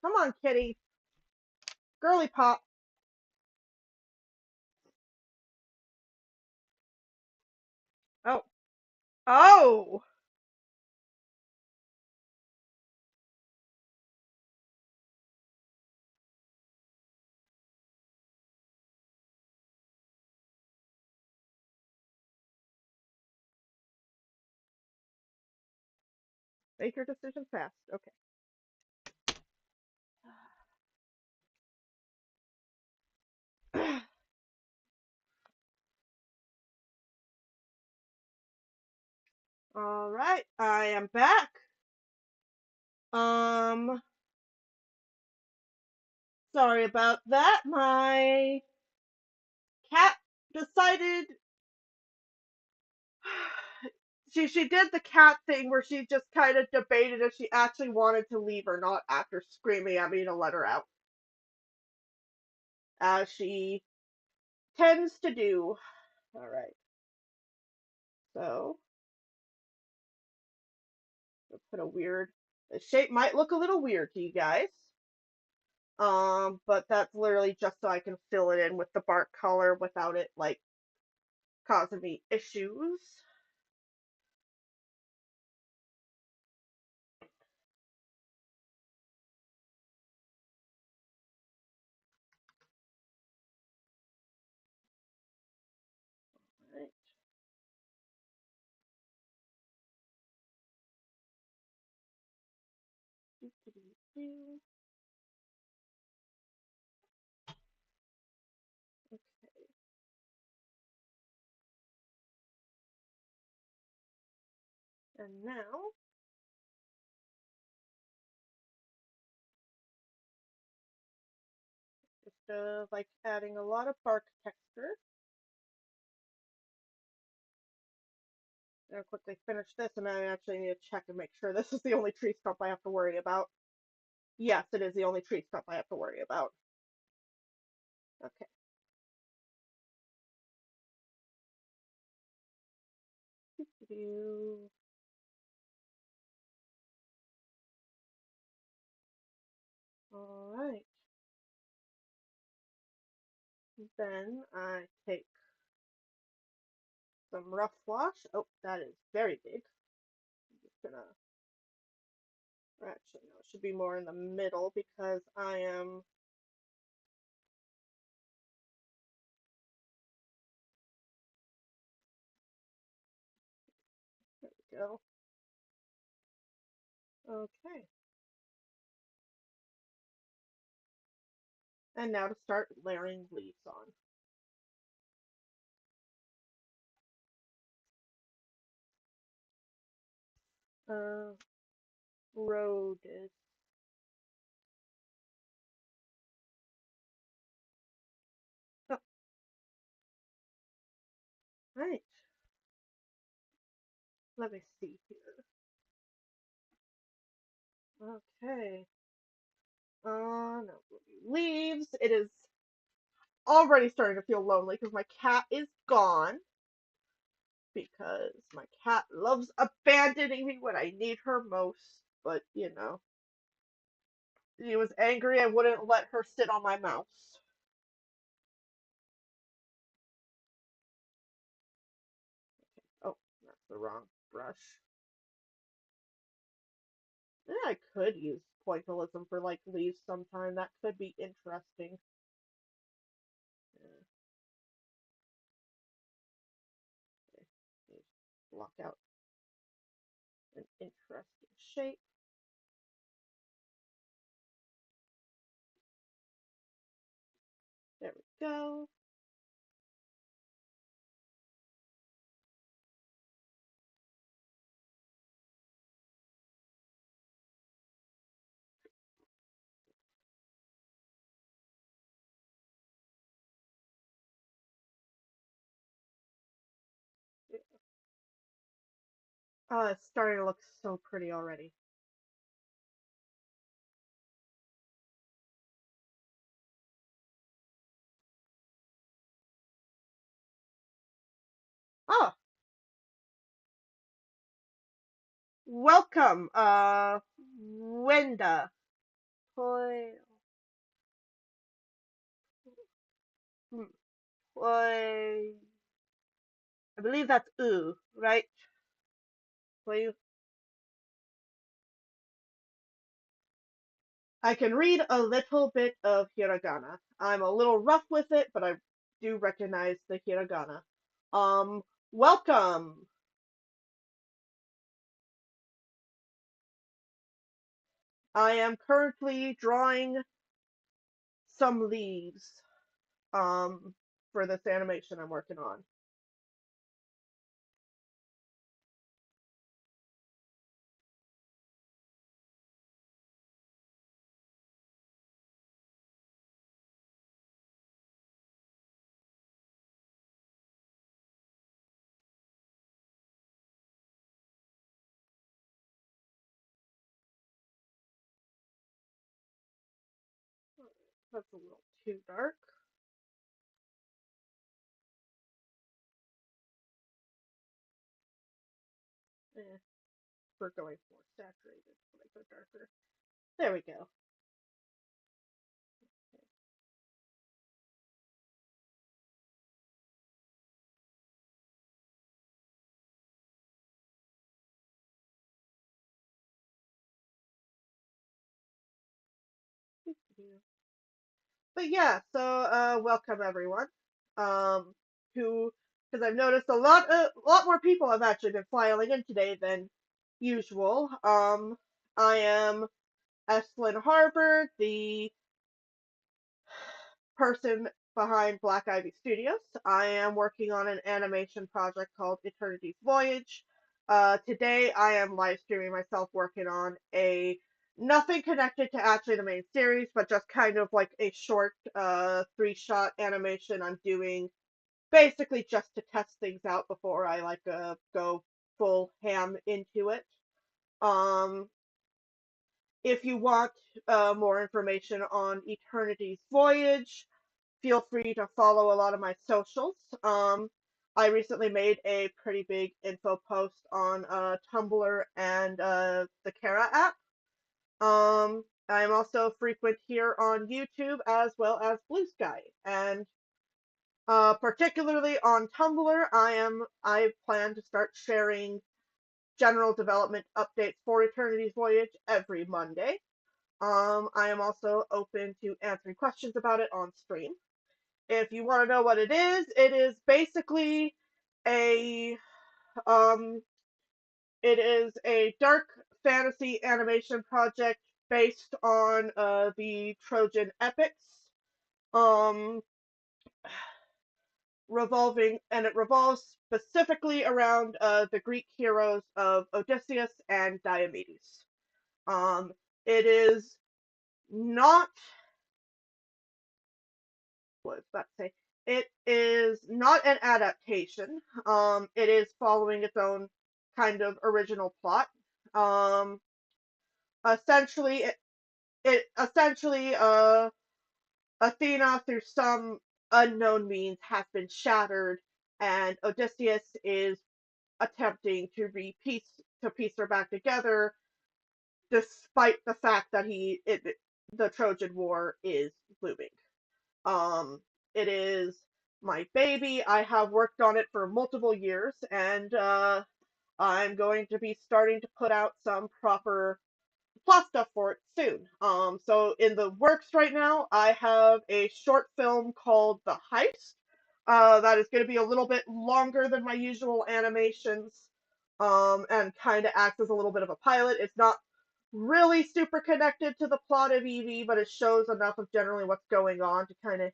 Come on, kitty. Girly pop. Oh, Oh, make your decision fast. Okay. All right, I am back. Um, Sorry about that. My cat decided she did the cat thing where she just kind of debated if she actually wanted to leave or not after screaming at me to let her out, as she tends to do. All right, so I'll put a weird. The shape might look a little weird to you guys. But that's literally just so I can fill it in with the bark color without it like causing me issues. Right. Okay. And now, just like adding a lot of bark texture. I'm gonna quickly finish this, and I actually need to check and make sure this is the only tree stump I have to worry about. Yes, it is the only tree stump I have to worry about. Okay. All right. Then I take some rough wash. Oh, that is very big. I'm just gonna, or actually, no, it should be more in the middle because I am, there we go. Okay. And now to start layering leaves on. Uh, Rhodes. Oh, right. Let me see here. Okay. No, leaves. It is already starting to feel lonely because my cat is gone. Because my cat loves abandoning me when I need her most. But, she was angry I wouldn't let her sit on my mouse. Oh, that's the wrong brush. Yeah, I could use pointillism for like leaves sometime. That could be interesting. Yeah, okay. Block out an interesting shape. There we go. Oh, it's starting to look so pretty already. Oh, welcome, Wenda. Play, play. I believe that's ooh, right? Please. I can read a little bit of hiragana. I'm a little rough with it, but I do recognize the hiragana. Um, Welcome. I am currently drawing some leaves for this animation I'm working on. That's a little too dark. Eh, we're going more saturated when I go darker. There we go. But yeah, so welcome everyone. Who Because I've noticed a lot more people have actually been filing in today than usual. I am Estlin Harvard, the person behind Black Ivy Studios. I am working on an animation project called Eternity's Voyage. Today I am live streaming myself working on a nothing connected to actually the main series, but just kind of like a short 3-shot animation I'm doing basically just to test things out before I go full ham into it. Um, if you want more information on Eternity's Voyage, feel free to follow a lot of my socials. I recently made a pretty big info post on Tumblr and the Kara app. I'm also frequent here on YouTube as well as Blue Sky, and particularly on Tumblr, I plan to start sharing general development updates for Eternity's Voyage every Monday. I am also open to answering questions about it on stream. If you want to know what it is basically a um it is a dark fantasy animation project based on the Trojan epics. Um It revolves specifically around the Greek heroes of Odysseus and Diomedes. Um it is not what was about to say. It is not an adaptation. It is following its own kind of original plot. Um, essentially, it essentially Athena, through some unknown means, has been shattered, and Odysseus is attempting to piece her back together, despite the fact that the Trojan War is looming. Um, it is my baby. I have worked on it for multiple years, and I'm going to be starting to put out some proper plot stuff for it soon. So in the works right now, I have a short film called The Heist. That is going to be a little bit longer than my usual animations, and kind of acts as a little bit of a pilot. It's not really super connected to the plot of EV, but it shows enough of generally what's going on to kind of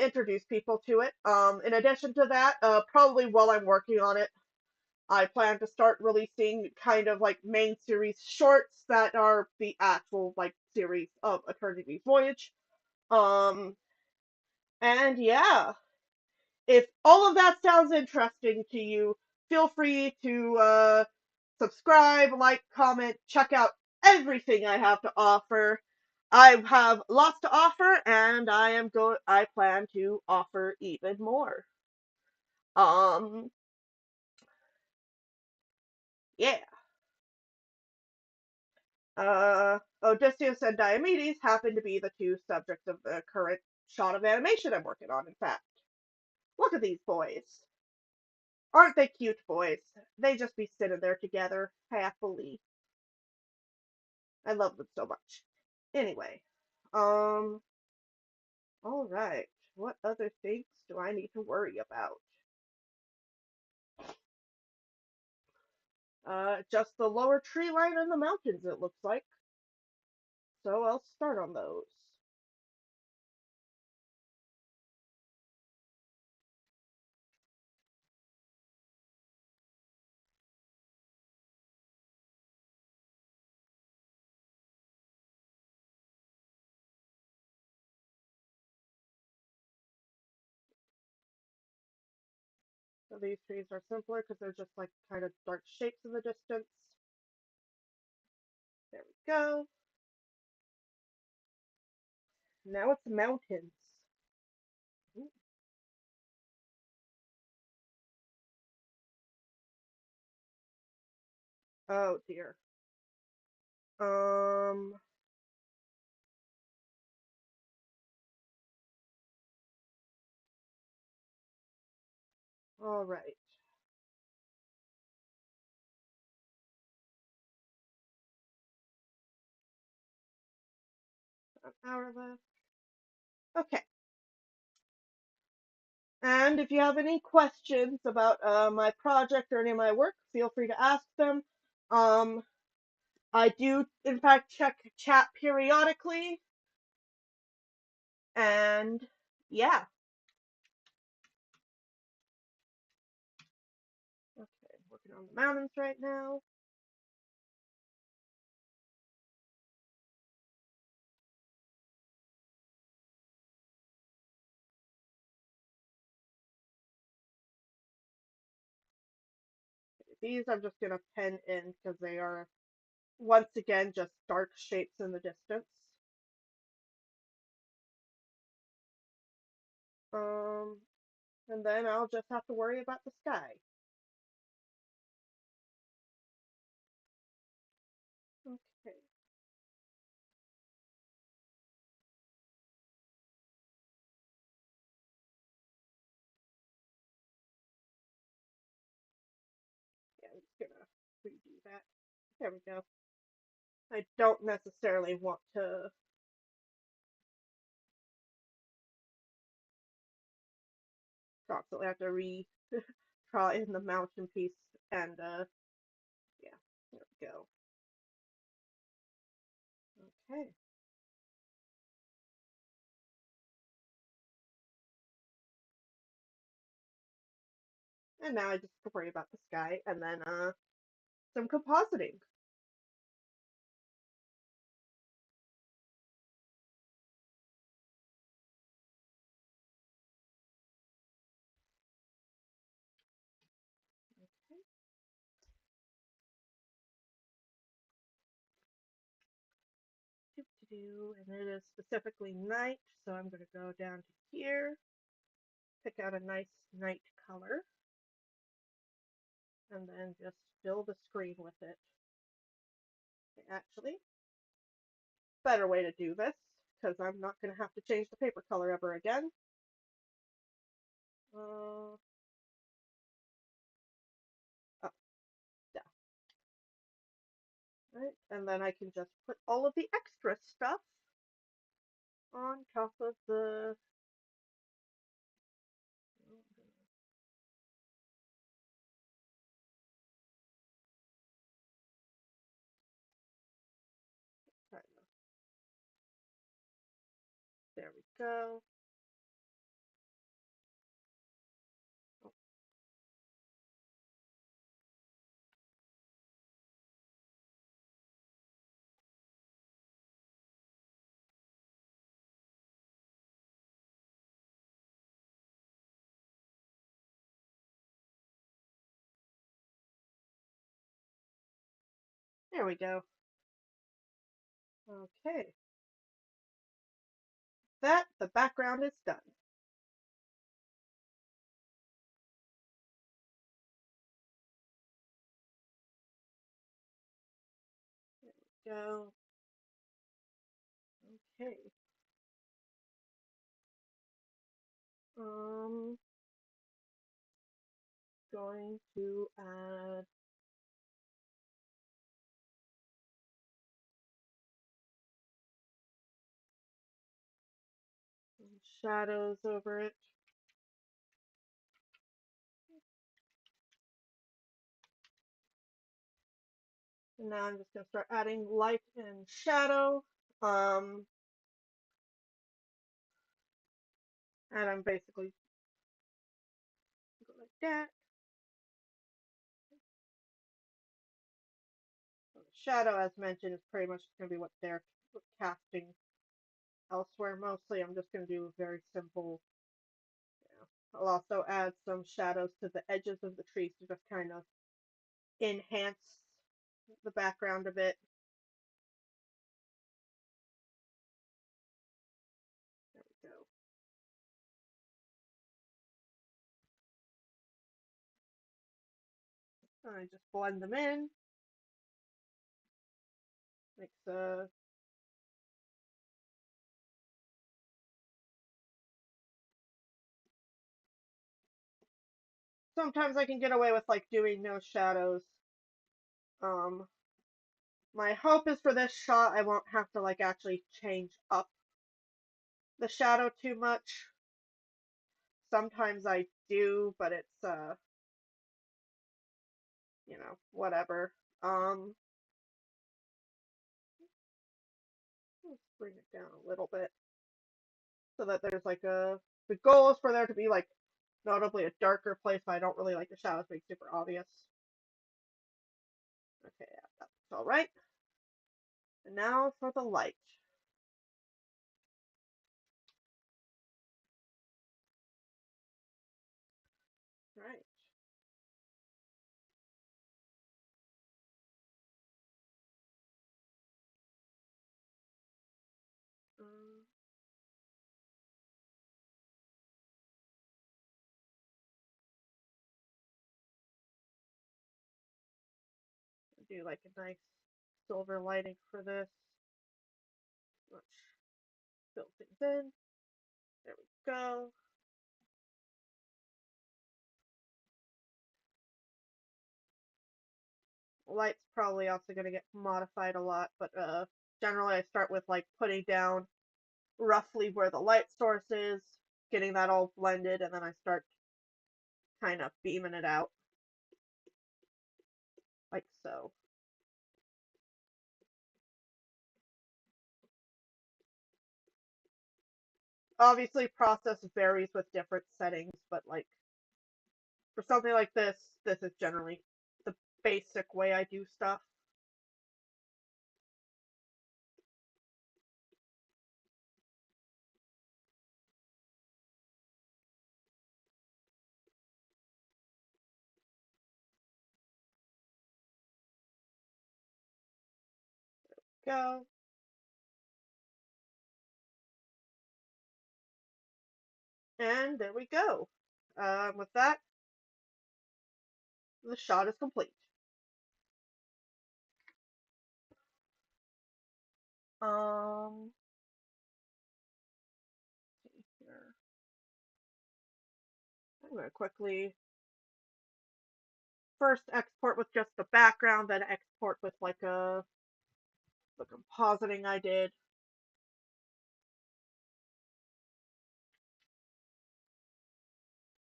introduce people to it. In addition to that, probably while I'm working on it, I plan to start releasing kind of like main series shorts that are the actual like series of Eternity's Voyage. Um, and yeah, if all of that sounds interesting to you, feel free to subscribe, like, comment, check out everything I have to offer. I have lots to offer, and I plan to offer even more. Um, yeah. Odysseus and Diomedes happen to be the two subjects of the current shot of animation I'm working on, in fact. Look at these boys. Aren't they cute boys? They just be sitting there together happily. I love them so much. Anyway, um, all right. What other things do I need to worry about? Just the lower tree line and the mountains, it looks like. So I'll start on those. So these trees are simpler because they're just like kind of dark shapes in the distance. There we go. Now it's mountains. Ooh. Oh dear. Um, all right. An hour left. Okay. And if you have any questions about my project or any of my work, feel free to ask them. Um, I do, in fact, check chat periodically, and yeah. Okay, working on the mountains right now. These I'm just gonna pen in because they are once again just dark shapes in the distance. Um, and then I'll just have to worry about the sky. Okay. Yeah, I'm just gonna redo that. There we go. I don't necessarily want to constantly have to draw in the mountain piece and yeah, there we go. Okay. And now I just have to worry about the sky and then some compositing. Okay. And it is specifically night, so I'm going to go down to here, pick out a nice night color, and then just fill the screen with it. Actually, better way to do this, because I'm not going to have to change the paper color ever again. Oh, yeah. Right, and then I can just put all of the extra stuff on top of the. There we go. There we go. Okay. That, the background is done. Go. Okay. Um, going to add some shadows over it. And now I'm just going to start adding light and shadow. And I'm basically go like that. So the shadow, as mentioned, is pretty much going to be what they're casting elsewhere. Mostly, I'm just going to do very simple. I'll also add some shadows to the edges of the trees to just kind of enhance the background a bit. There we go. I just blend them in. Makes sometimes I can get away with like doing no shadows. Um, my hope is for this shot I won't have to like actually change up the shadow too much. Sometimes I do, but it's whatever. Let's bring it down a little bit so that there's like the goal is for there to be like notably a darker place, but I don't really like the shadows being super obvious. Okay, yeah, that's all right. And now for the light. All right. Um, do like a nice silver lighting for this. Let's fill things in. There we go. Light's probably also going to get modified a lot, but generally I start with like putting down roughly where the light source is, getting that all blended, and then I start kind of beaming it out like so. Obviously, process varies with different settings, but like for something like this is generally the basic way I do stuff. Go. And there we go. With that, the shot is complete. Um, let's see here. I'm gonna quickly first export with just the background, then export with like the compositing I did.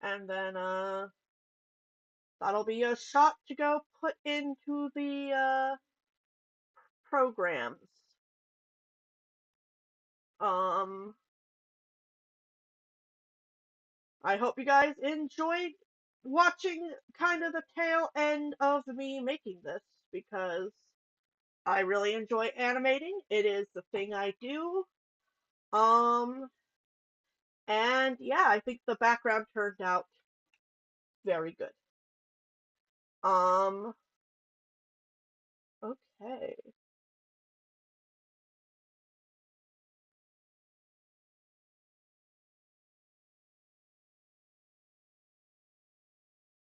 And then that'll be a shot to go put into the programs. Um, I hope you guys enjoyed watching kind of the tail end of me making this because I really enjoy animating. It is the thing I do. Um, and yeah, I think the background turned out very good. Um, okay.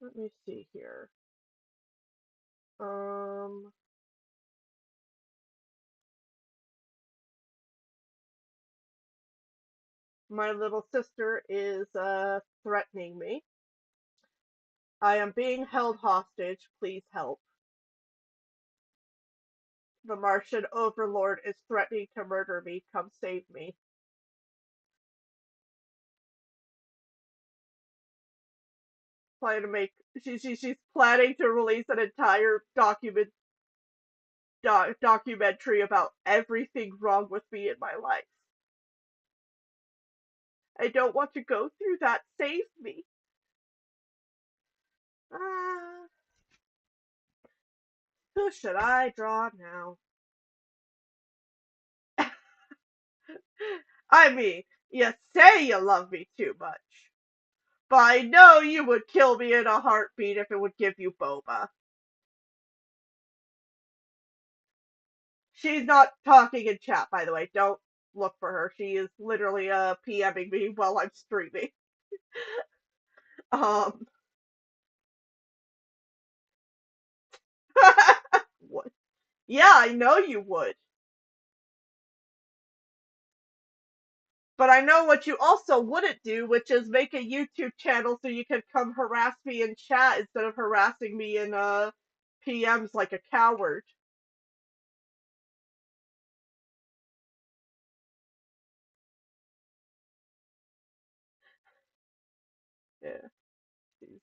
Let me see here. Um, my little sister is threatening me. I am being held hostage. Please help. The Martian overlord is threatening to murder me. Come save me. Planning to make she's planning to release an entire documentary about everything wrong with me in my life. I don't want to go through that. Save me. Ah, who should I draw now? I mean, you say you love me too much, but I know you would kill me in a heartbeat if it would give you boba. She's not talking in chat, by the way. Don't look for her. She is literally PMing me while I'm streaming. Um, what? Yeah, I know you would. But I know what you also wouldn't do, which is make a YouTube channel so you can come harass me in chat instead of harassing me in PMs like a coward. Yeah, she's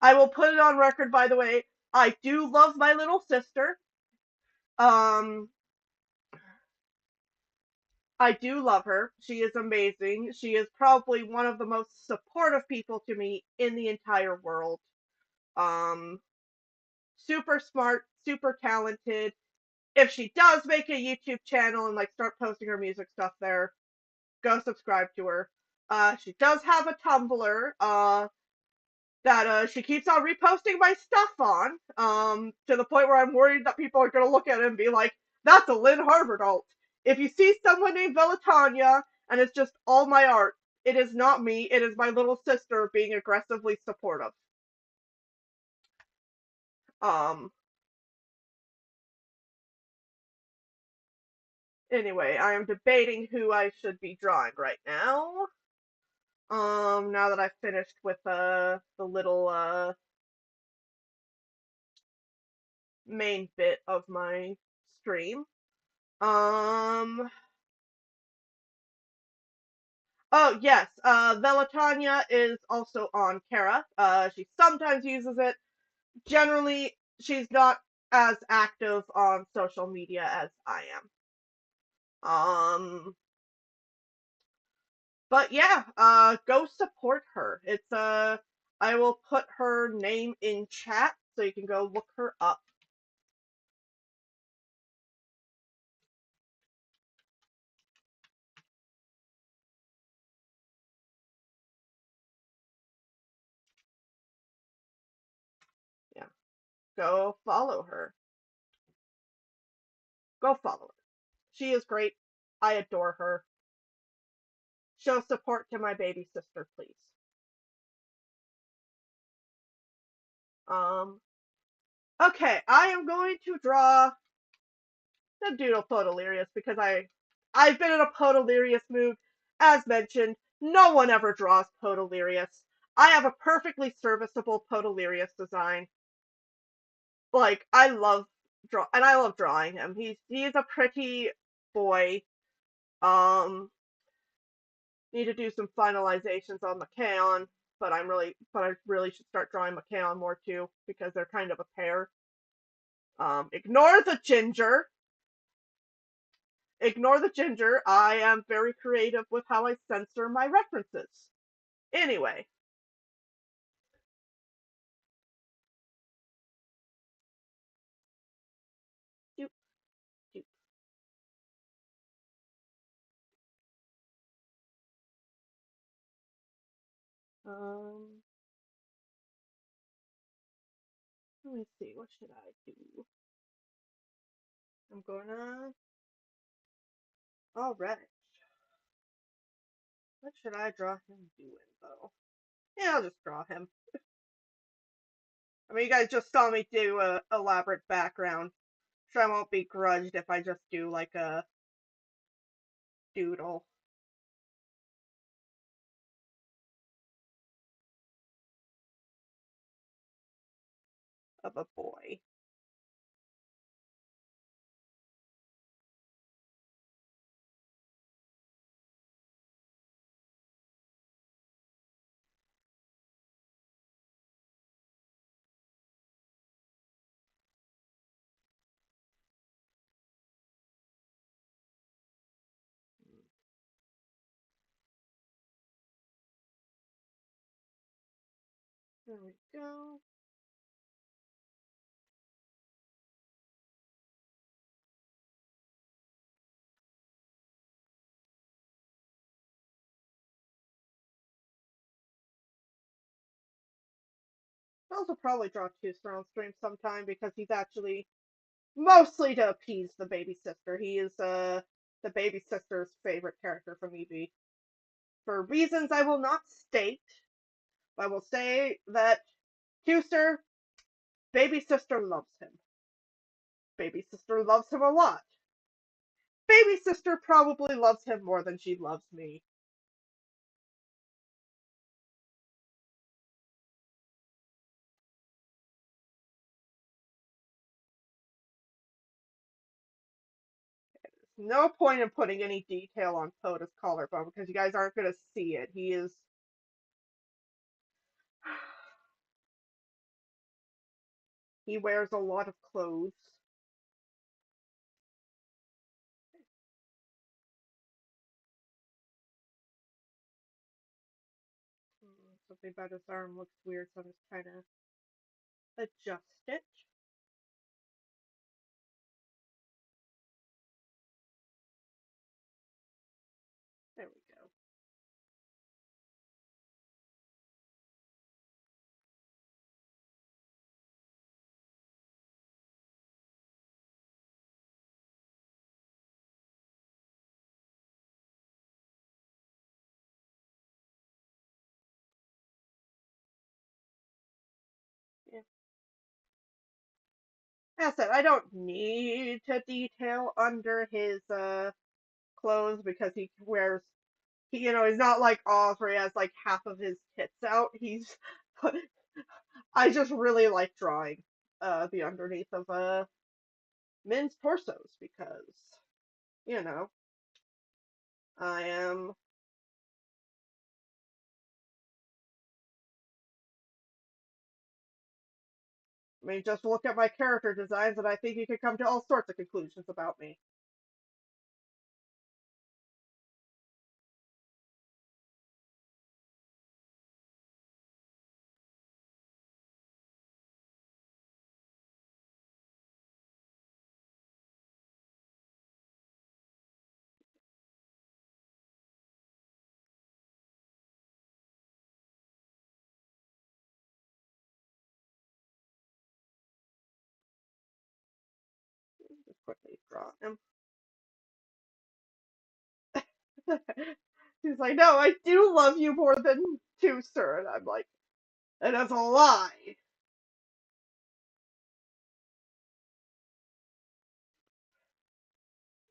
I will put it on record, by the way. I do love my little sister. Um, I do love her. She is amazing. She is probably one of the most supportive people to me in the entire world. Um, super smart, super talented. If she does make a YouTube channel and like start posting her music stuff there, go subscribe to her. She does have a Tumblr. That she keeps on reposting my stuff on, to the point where I'm worried that people are gonna look at it and be like, "That's a Lynn Harvard alt." If you see someone named Velatanya and it's just all my art, it is not me. It is my little sister being aggressively supportive. Um. Anyway, I am debating who I should be drawing right now. Now that I've finished with the little main bit of my stream. Um. Oh yes, Velatanya is also on Kara. She sometimes uses it. Generally, she's not as active on social media as I am. But yeah, go support her. It's I will put her name in chat so you can go look her up. Yeah, go follow her. Go follow her. She is great. I adore her. Show support to my baby sister, please. Um, okay, I am going to draw the Doodle Podalirius because I've been in a Podalirius mood. As mentioned, no one ever draws Podalirius. I have a perfectly serviceable Podalirius design. Like I love drawing him. He's a pretty boy. Um, need to do some finalizations on Macaon, but I really should start drawing Macaon more too because they're kind of a pair. Ignore the ginger. Ignore the ginger. I am very creative with how I censor my references. Anyway. Doop, doop. Um, let me see. What should I do? I'm gonna. Alright. What should I draw him doing, though? Yeah, I'll just draw him. I mean, you guys just saw me do a elaborate background. So I won't be grudged if I just do like a doodle. of a boy. There we go. I'll also probably draw Tooster on stream sometime because he's actually mostly to appease the baby sister. He is the baby sister's favorite character from EB. For reasons I will not state, I will say that Tooster, baby sister loves him. Baby sister loves him a lot. Baby sister probably loves him more than she loves me. There's no point in putting any detail on Poda's collarbone because you guys aren't going to see it. He is. He wears a lot of clothes. Something about his arm looks weird, so I'm just trying to adjust it. There we go. Yeah. As I said, I don't need to detail under his clothes because he wears he's not like Oz where he has like half of his tits out. I just really like drawing the underneath of men's torsos because you know I am. I mean, just look at my character designs, and I think you could come to all sorts of conclusions about me. Just quickly draw him. He's like, no, I do love you more than two, sir. And I'm like, that is a lie.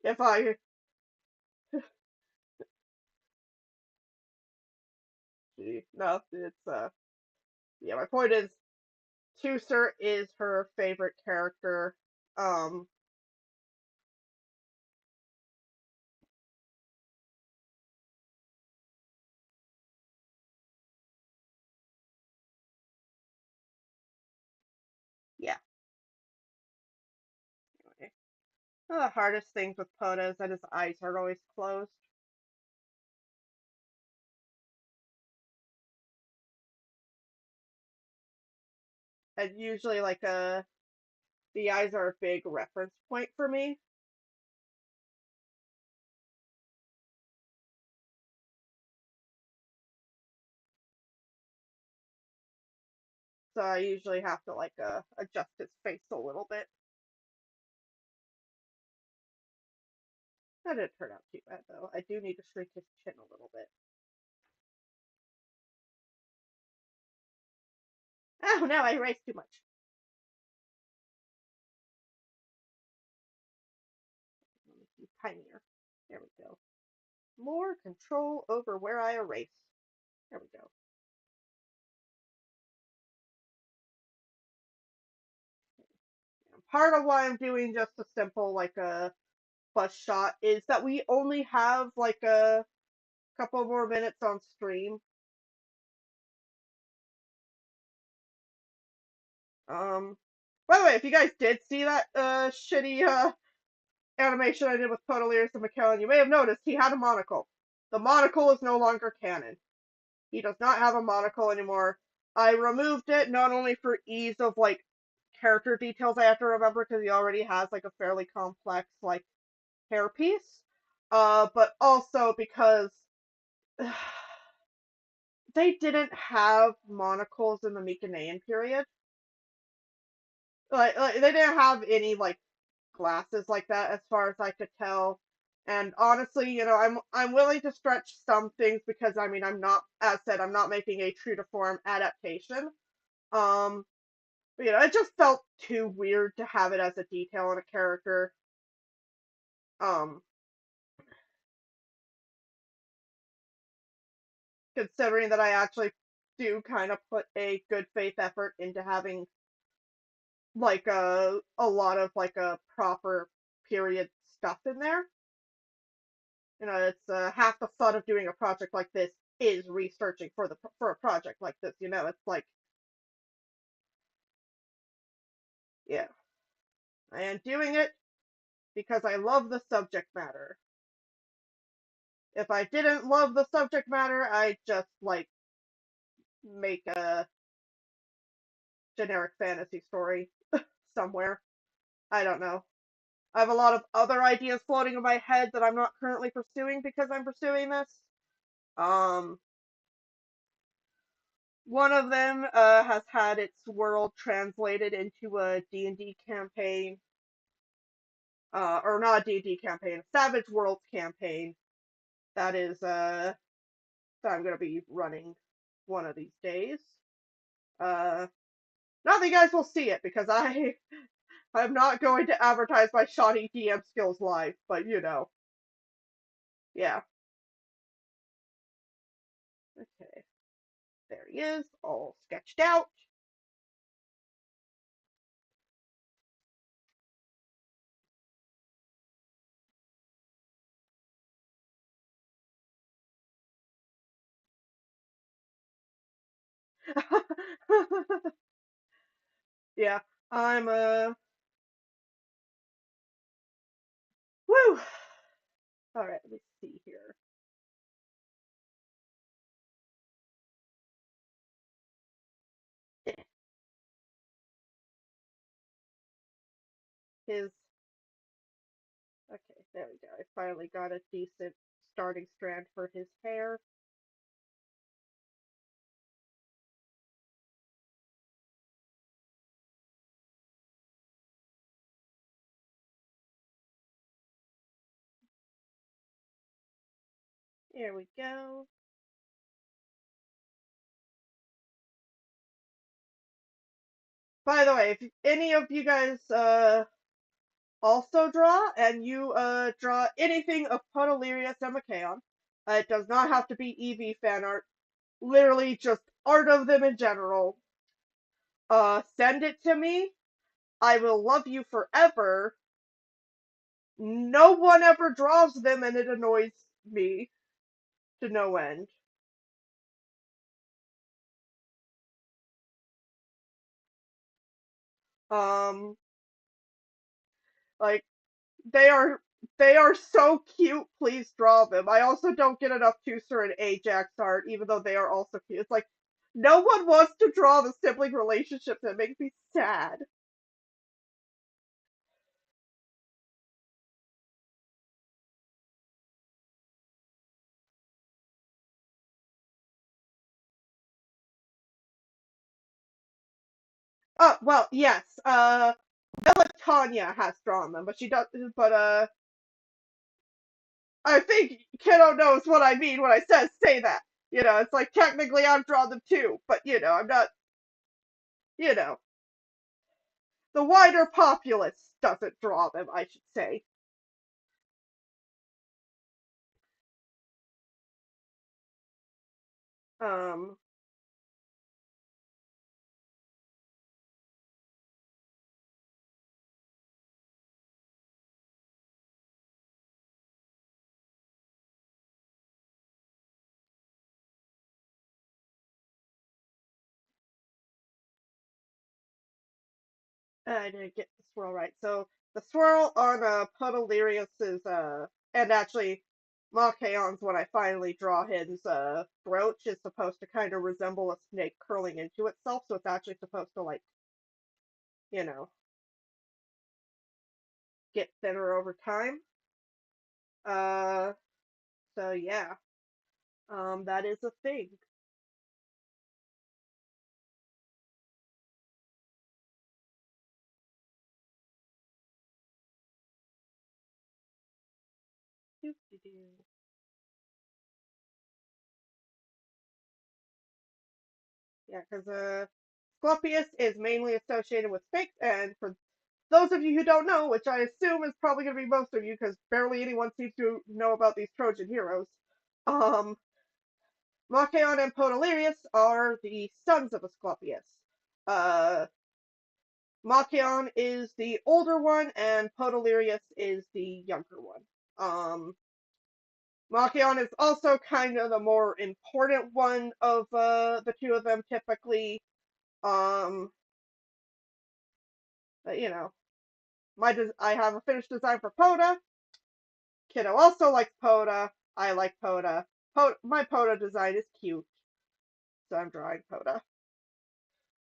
If I, no, it's, yeah, my point is, Tooster is her favorite character. Um, yeah. Anyway, one of the hardest things with Poda is that his eyes are always closed. And usually, like, the eyes are a big reference point for me. So I usually have to, like, adjust his face a little bit. That didn't turn out too bad, though. I do need to shrink his chin a little bit. Oh, no, I erased too much. Let me be tinier. There we go. More control over where I erase. There we go. part of why I'm doing just a simple like a plus shot is that we only have like a couple more minutes on stream. Um, by the way, if you guys did see that shitty animation I did with Podaliris and McKellen, you may have noticed he had a monocle. The monocle is no longer canon. He does not have a monocle anymore. I removed it not only for ease of like character details I have to remember because he already has like a fairly complex like hairpiece, but also because they didn't have monocles in the Mikonayan period. Like they didn't have any like glasses like that as far as I could tell. And honestly, I'm willing to stretch some things because I mean I'm not, as said, I'm not making a true to form adaptation. Um, but, it just felt too weird to have it as a detail on a character. Um, Considering that I actually do kind of put a good faith effort into having like a lot of like a proper period stuff in there. It's half the fun of doing a project like this is researching for a project like this. It's like, yeah, I am doing it because I love the subject matter. If I didn't love the subject matter, I'd just like make a generic fantasy story somewhere. I don't know. I have a lot of other ideas floating in my head that I'm not currently pursuing because I'm pursuing this. Um, One of them has had its world translated into a D&D campaign, or not a D&D campaign, a Savage Worlds campaign. That is that I'm gonna be running one of these days. Uh, Not that you guys will see it because I'm not going to advertise my shoddy DM skills live, but yeah. Okay, there he is, all sketched out. Yeah, I'm woo. All right, let me see here. His Okay, there we go. I finally got a decent starting strand for his hair. There we go. By the way, if any of you guys also draw and you draw anything of Podalirius and Machaon, it does not have to be EV fan art. Literally just art of them in general. Send it to me. I will love you forever. No one ever draws them and it annoys me to no end. Um, like they are they are so cute. Please draw them. I also don't get enough Teucer and Ajax art, even though they are also cute. It's like no one wants to draw the sibling relationships. That makes me sad. Oh well, yes. Tanya has drawn them, but she does. But I think Kiddo knows what I mean when I say that. It's like technically I've drawn them too, but I'm not. You know, the wider populace doesn't draw them. I should say. Um, I didn't get the swirl right. So the swirl on Podalirius is and actually Malkaion's when I finally draw his brooch is supposed to kind of resemble a snake curling into itself, so it's actually supposed to like, you know, get thinner over time. Uh so yeah. That is a thing. Doo-doo-doo. Yeah, because Scorpius is mainly associated with snakes, and for those of you who don't know, which I assume is probably going to be most of you, because barely anyone seems to know about these Trojan heroes, um, Machaon and Podalirius are the sons of Asclepius. Uh, Machaon is the older one, and Podalirius is the younger one. Um, Machaon is also kind of the more important one of the two of them, typically. Um, but, you know, I have a finished design for Poda. Kiddo also likes Poda. I like Poda. My Poda design is cute, so I'm drawing Poda.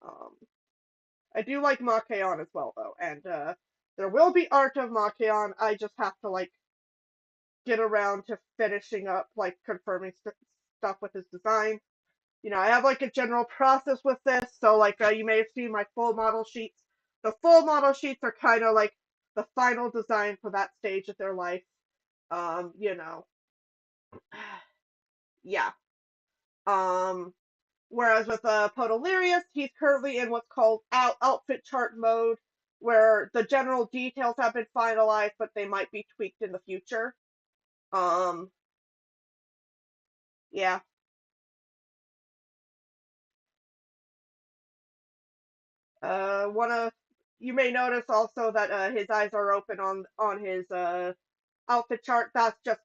Um, I do like Machaon as well, though, and there will be art of Machaon. I just have to like get around to finishing up, like confirming stuff with his design. I have like a general process with this, so like you may have seen my full model sheets. The full model sheets are kind of like the final design for that stage of their life. Um, you know, yeah. Um, Whereas with Podalirius, he's currently in what's called outfit chart mode, where the general details have been finalized, but they might be tweaked in the future. Um, yeah. One of You may notice also that his eyes are open on his outfit chart. That's just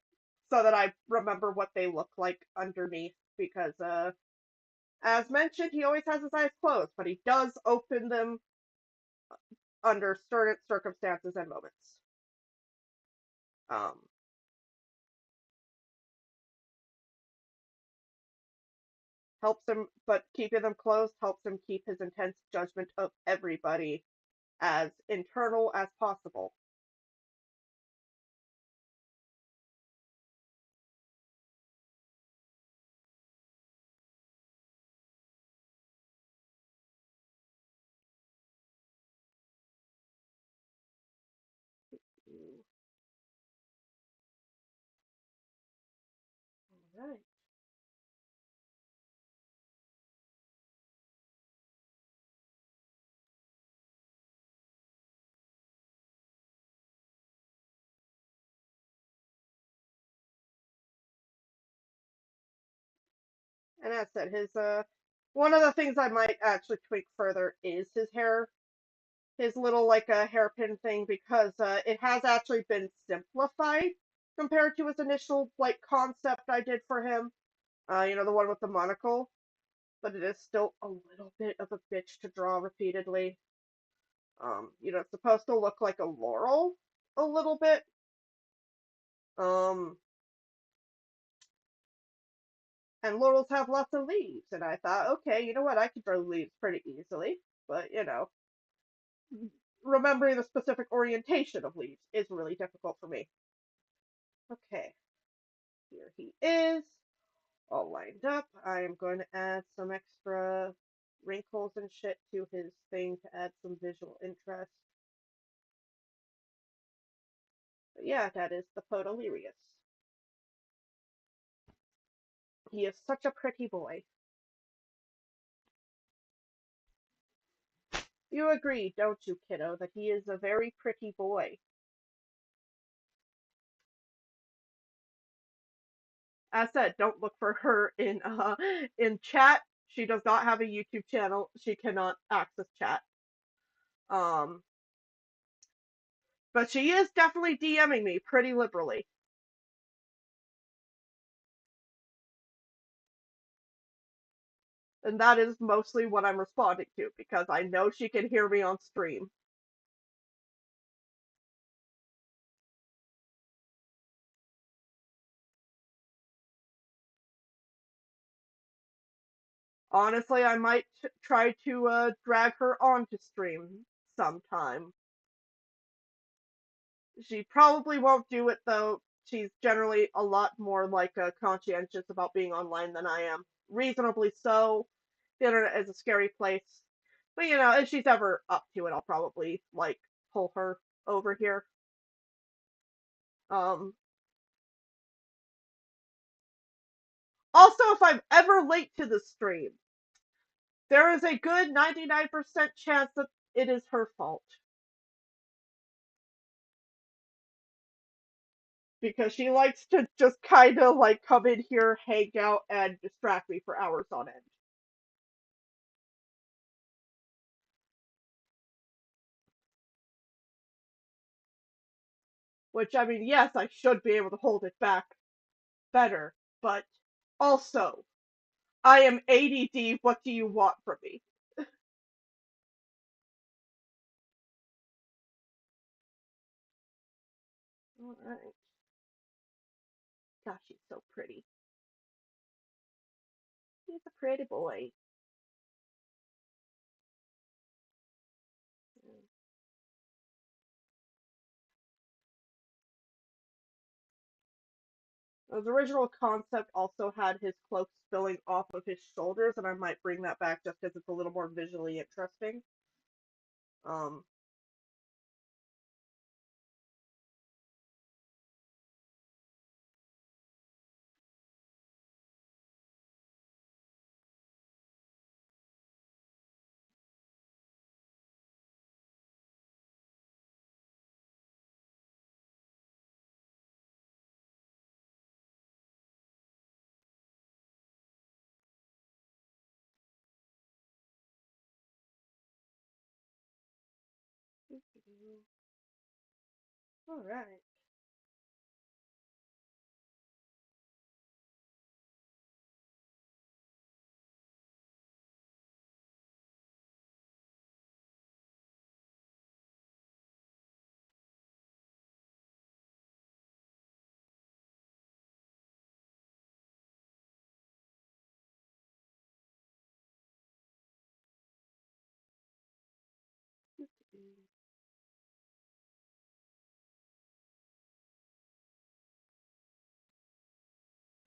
so that I remember what they look like underneath, because as mentioned, he always has his eyes closed, but he does open them under certain circumstances and moments. Um, Helps him, but keeping them closed helps him keep his intense judgment of everybody as internal as possible. All right. And as I said, his one of the things I might actually tweak further is his hair, his little like a hairpin thing, because it has actually been simplified compared to his initial like concept I did for him. The one with the monocle, but it is still a little bit of a bitch to draw repeatedly. It's supposed to look like a laurel a little bit. Um, and laurels have lots of leaves, and I thought, okay, you know what, I could draw leaves pretty easily, but remembering the specific orientation of leaves is really difficult for me. Okay, here he is, all lined up. I am going to add some extra wrinkles and shit to his thing to add some visual interest. But yeah, that is the Podalirius. He is such a pretty boy. You agree, don't you, kiddo, that he is a very pretty boy? As said, don't look for her in chat. She does not have a YouTube channel. She cannot access chat. Um, but she is definitely DMing me pretty liberally, and that is mostly what I'm responding to because I know she can hear me on stream. Honestly, I might try to drag her onto stream sometime. She probably won't do it though. She's generally a lot more like conscientious about being online than I am. Reasonably so. The internet is a scary place. But if she's ever up to it, I'll probably like pull her over here. Um Also, if I'm ever late to the stream, there is a good 99% chance that it is her fault. Because she likes to just kind of like come in here, hang out, and distract me for hours on end. Which, I mean, yes, I should be able to hold it back better, but also, I am ADD. What do you want from me? Alright. Gosh, he's so pretty. He's a pretty boy. His original concept also had his cloak spilling off of his shoulders, and I might bring that back just because it's a little more visually interesting. Um, Alright.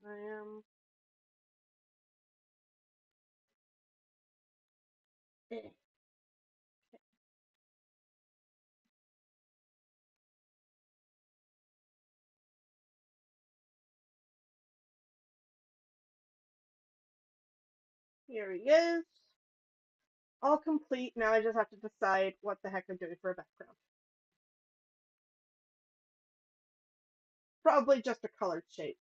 I am. Eh. Here he is. All complete. Now I just have to decide what the heck I'm doing for a background. Probably just a colored shape.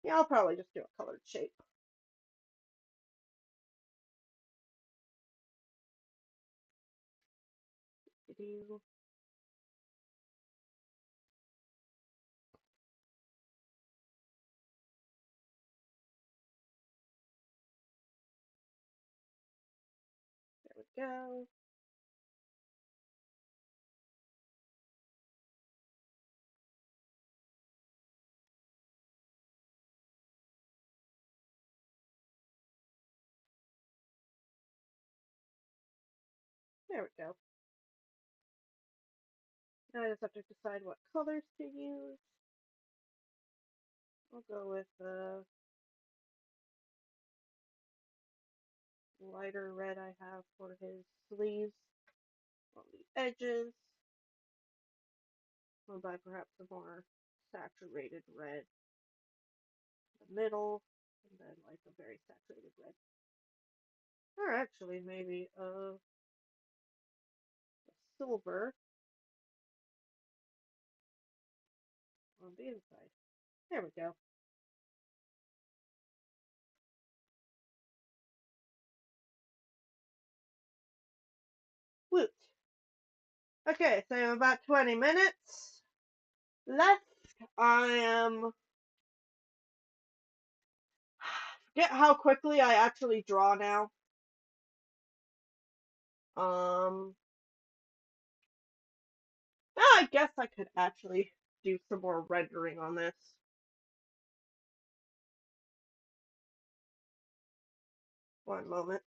Yeah, I'll probably just do a colored shape. There we go. There we go. Now I just have to decide what colors to use. I'll go with the lighter red I have for his sleeves on the edges. I'll buy perhaps a more saturated red in the middle, and then like a very saturated red. Or actually, maybe a silver on the inside. There we go. Woot. Okay, so about 20 minutes left. I am. Forget how quickly I actually draw now. Um. I guess I could actually do some more rendering on this. One moment.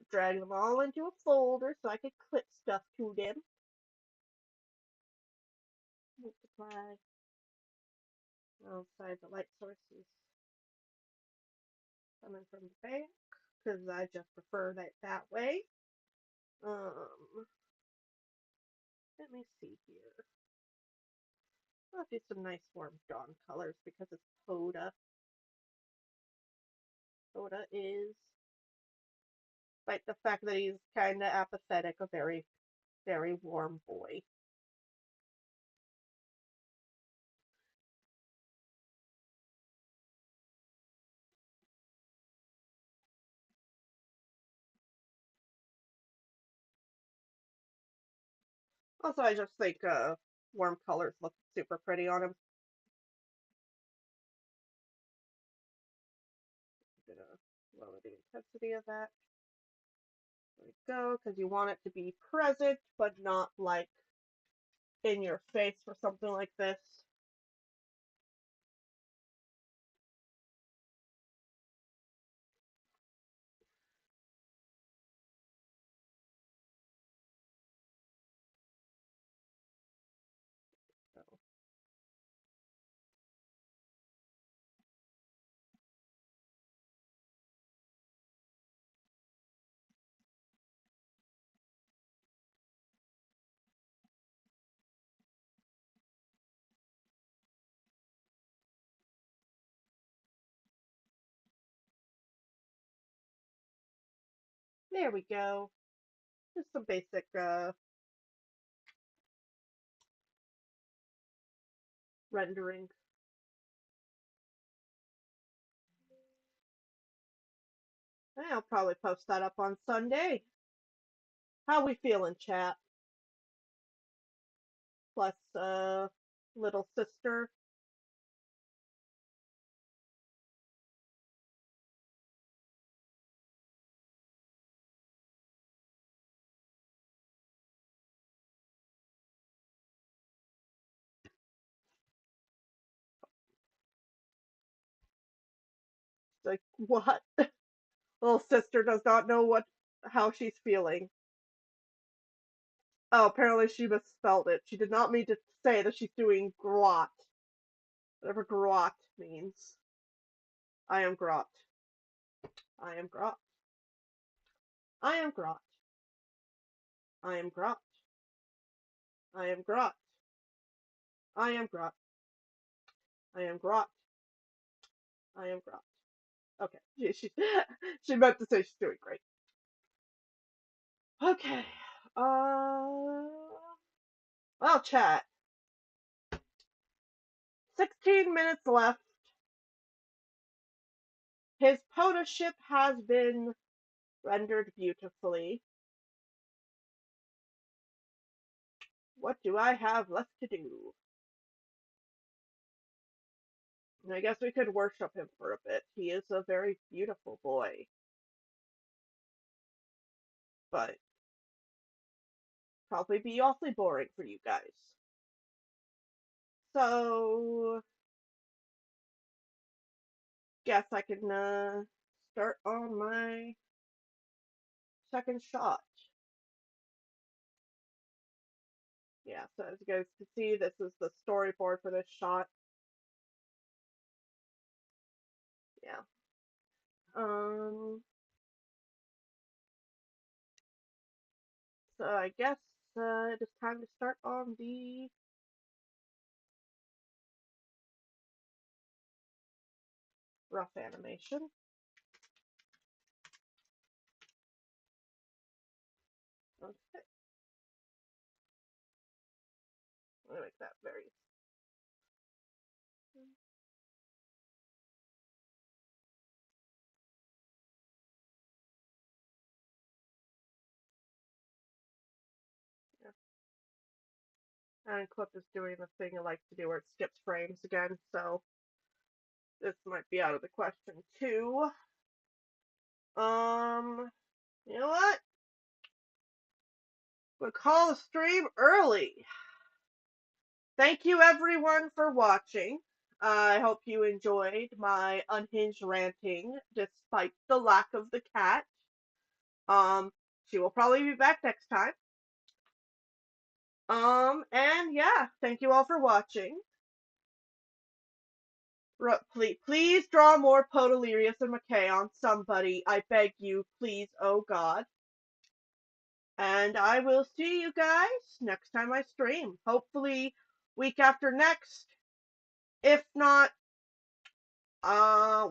Drag them all into a folder so I can clip stuff to them. Multiply. Outside the light sources coming from the back because I just prefer that way. Let me see here. I'll do some nice warm dawn colors because it's Poda. Poda is, despite the fact that he's kind of apathetic, a very, very warm boy. Also, I just think warm colors look super pretty on him. I'm gonna lower the intensity of that. There we go, because you want it to be present, but not like in your face for something like this. So, there we go. Just some basic rendering. I'll probably post that up on Sunday. How we feeling, chat? Plus, little sister. Like, what? Little sister does not know how she's feeling. Oh, apparently she misspelled it. She did not mean to say that she's doing grot. Whatever grot means. I am grot. I am grot. I am grot. I am grot. I am grot. I am grot. I am grot. I am grot. Okay. She meant to say she's doing great. Okay. Well, chat. 16 minutes left. His POTA ship has been rendered beautifully. What do I have left to do? I guess we could worship him for a bit. He is a very beautiful boy. But probably be awfully boring for you guys. So, guess I can start on my second shot. Yeah, so as you guys can see, this is the storyboard for this shot. Yeah. So I guess it is time to start on the rough animation. Okay. I'm gonna make that very. Yeah. And Clip is doing the thing I like to do where it skips frames again, so this might be out of the question too. You know what? We'll call the stream early. Thank you everyone for watching. I hope you enjoyed my unhinged ranting despite the lack of the cat. Um, she will probably be back next time. And yeah, thank you all for watching. Please draw more Podalirius and McKay on somebody. I beg you, please, oh God. And I will see you guys next time I stream. Hopefully, week after next. If not,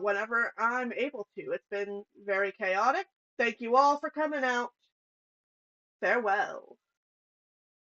whenever I'm able to. It's been very chaotic. Thank you all for coming out. Farewell.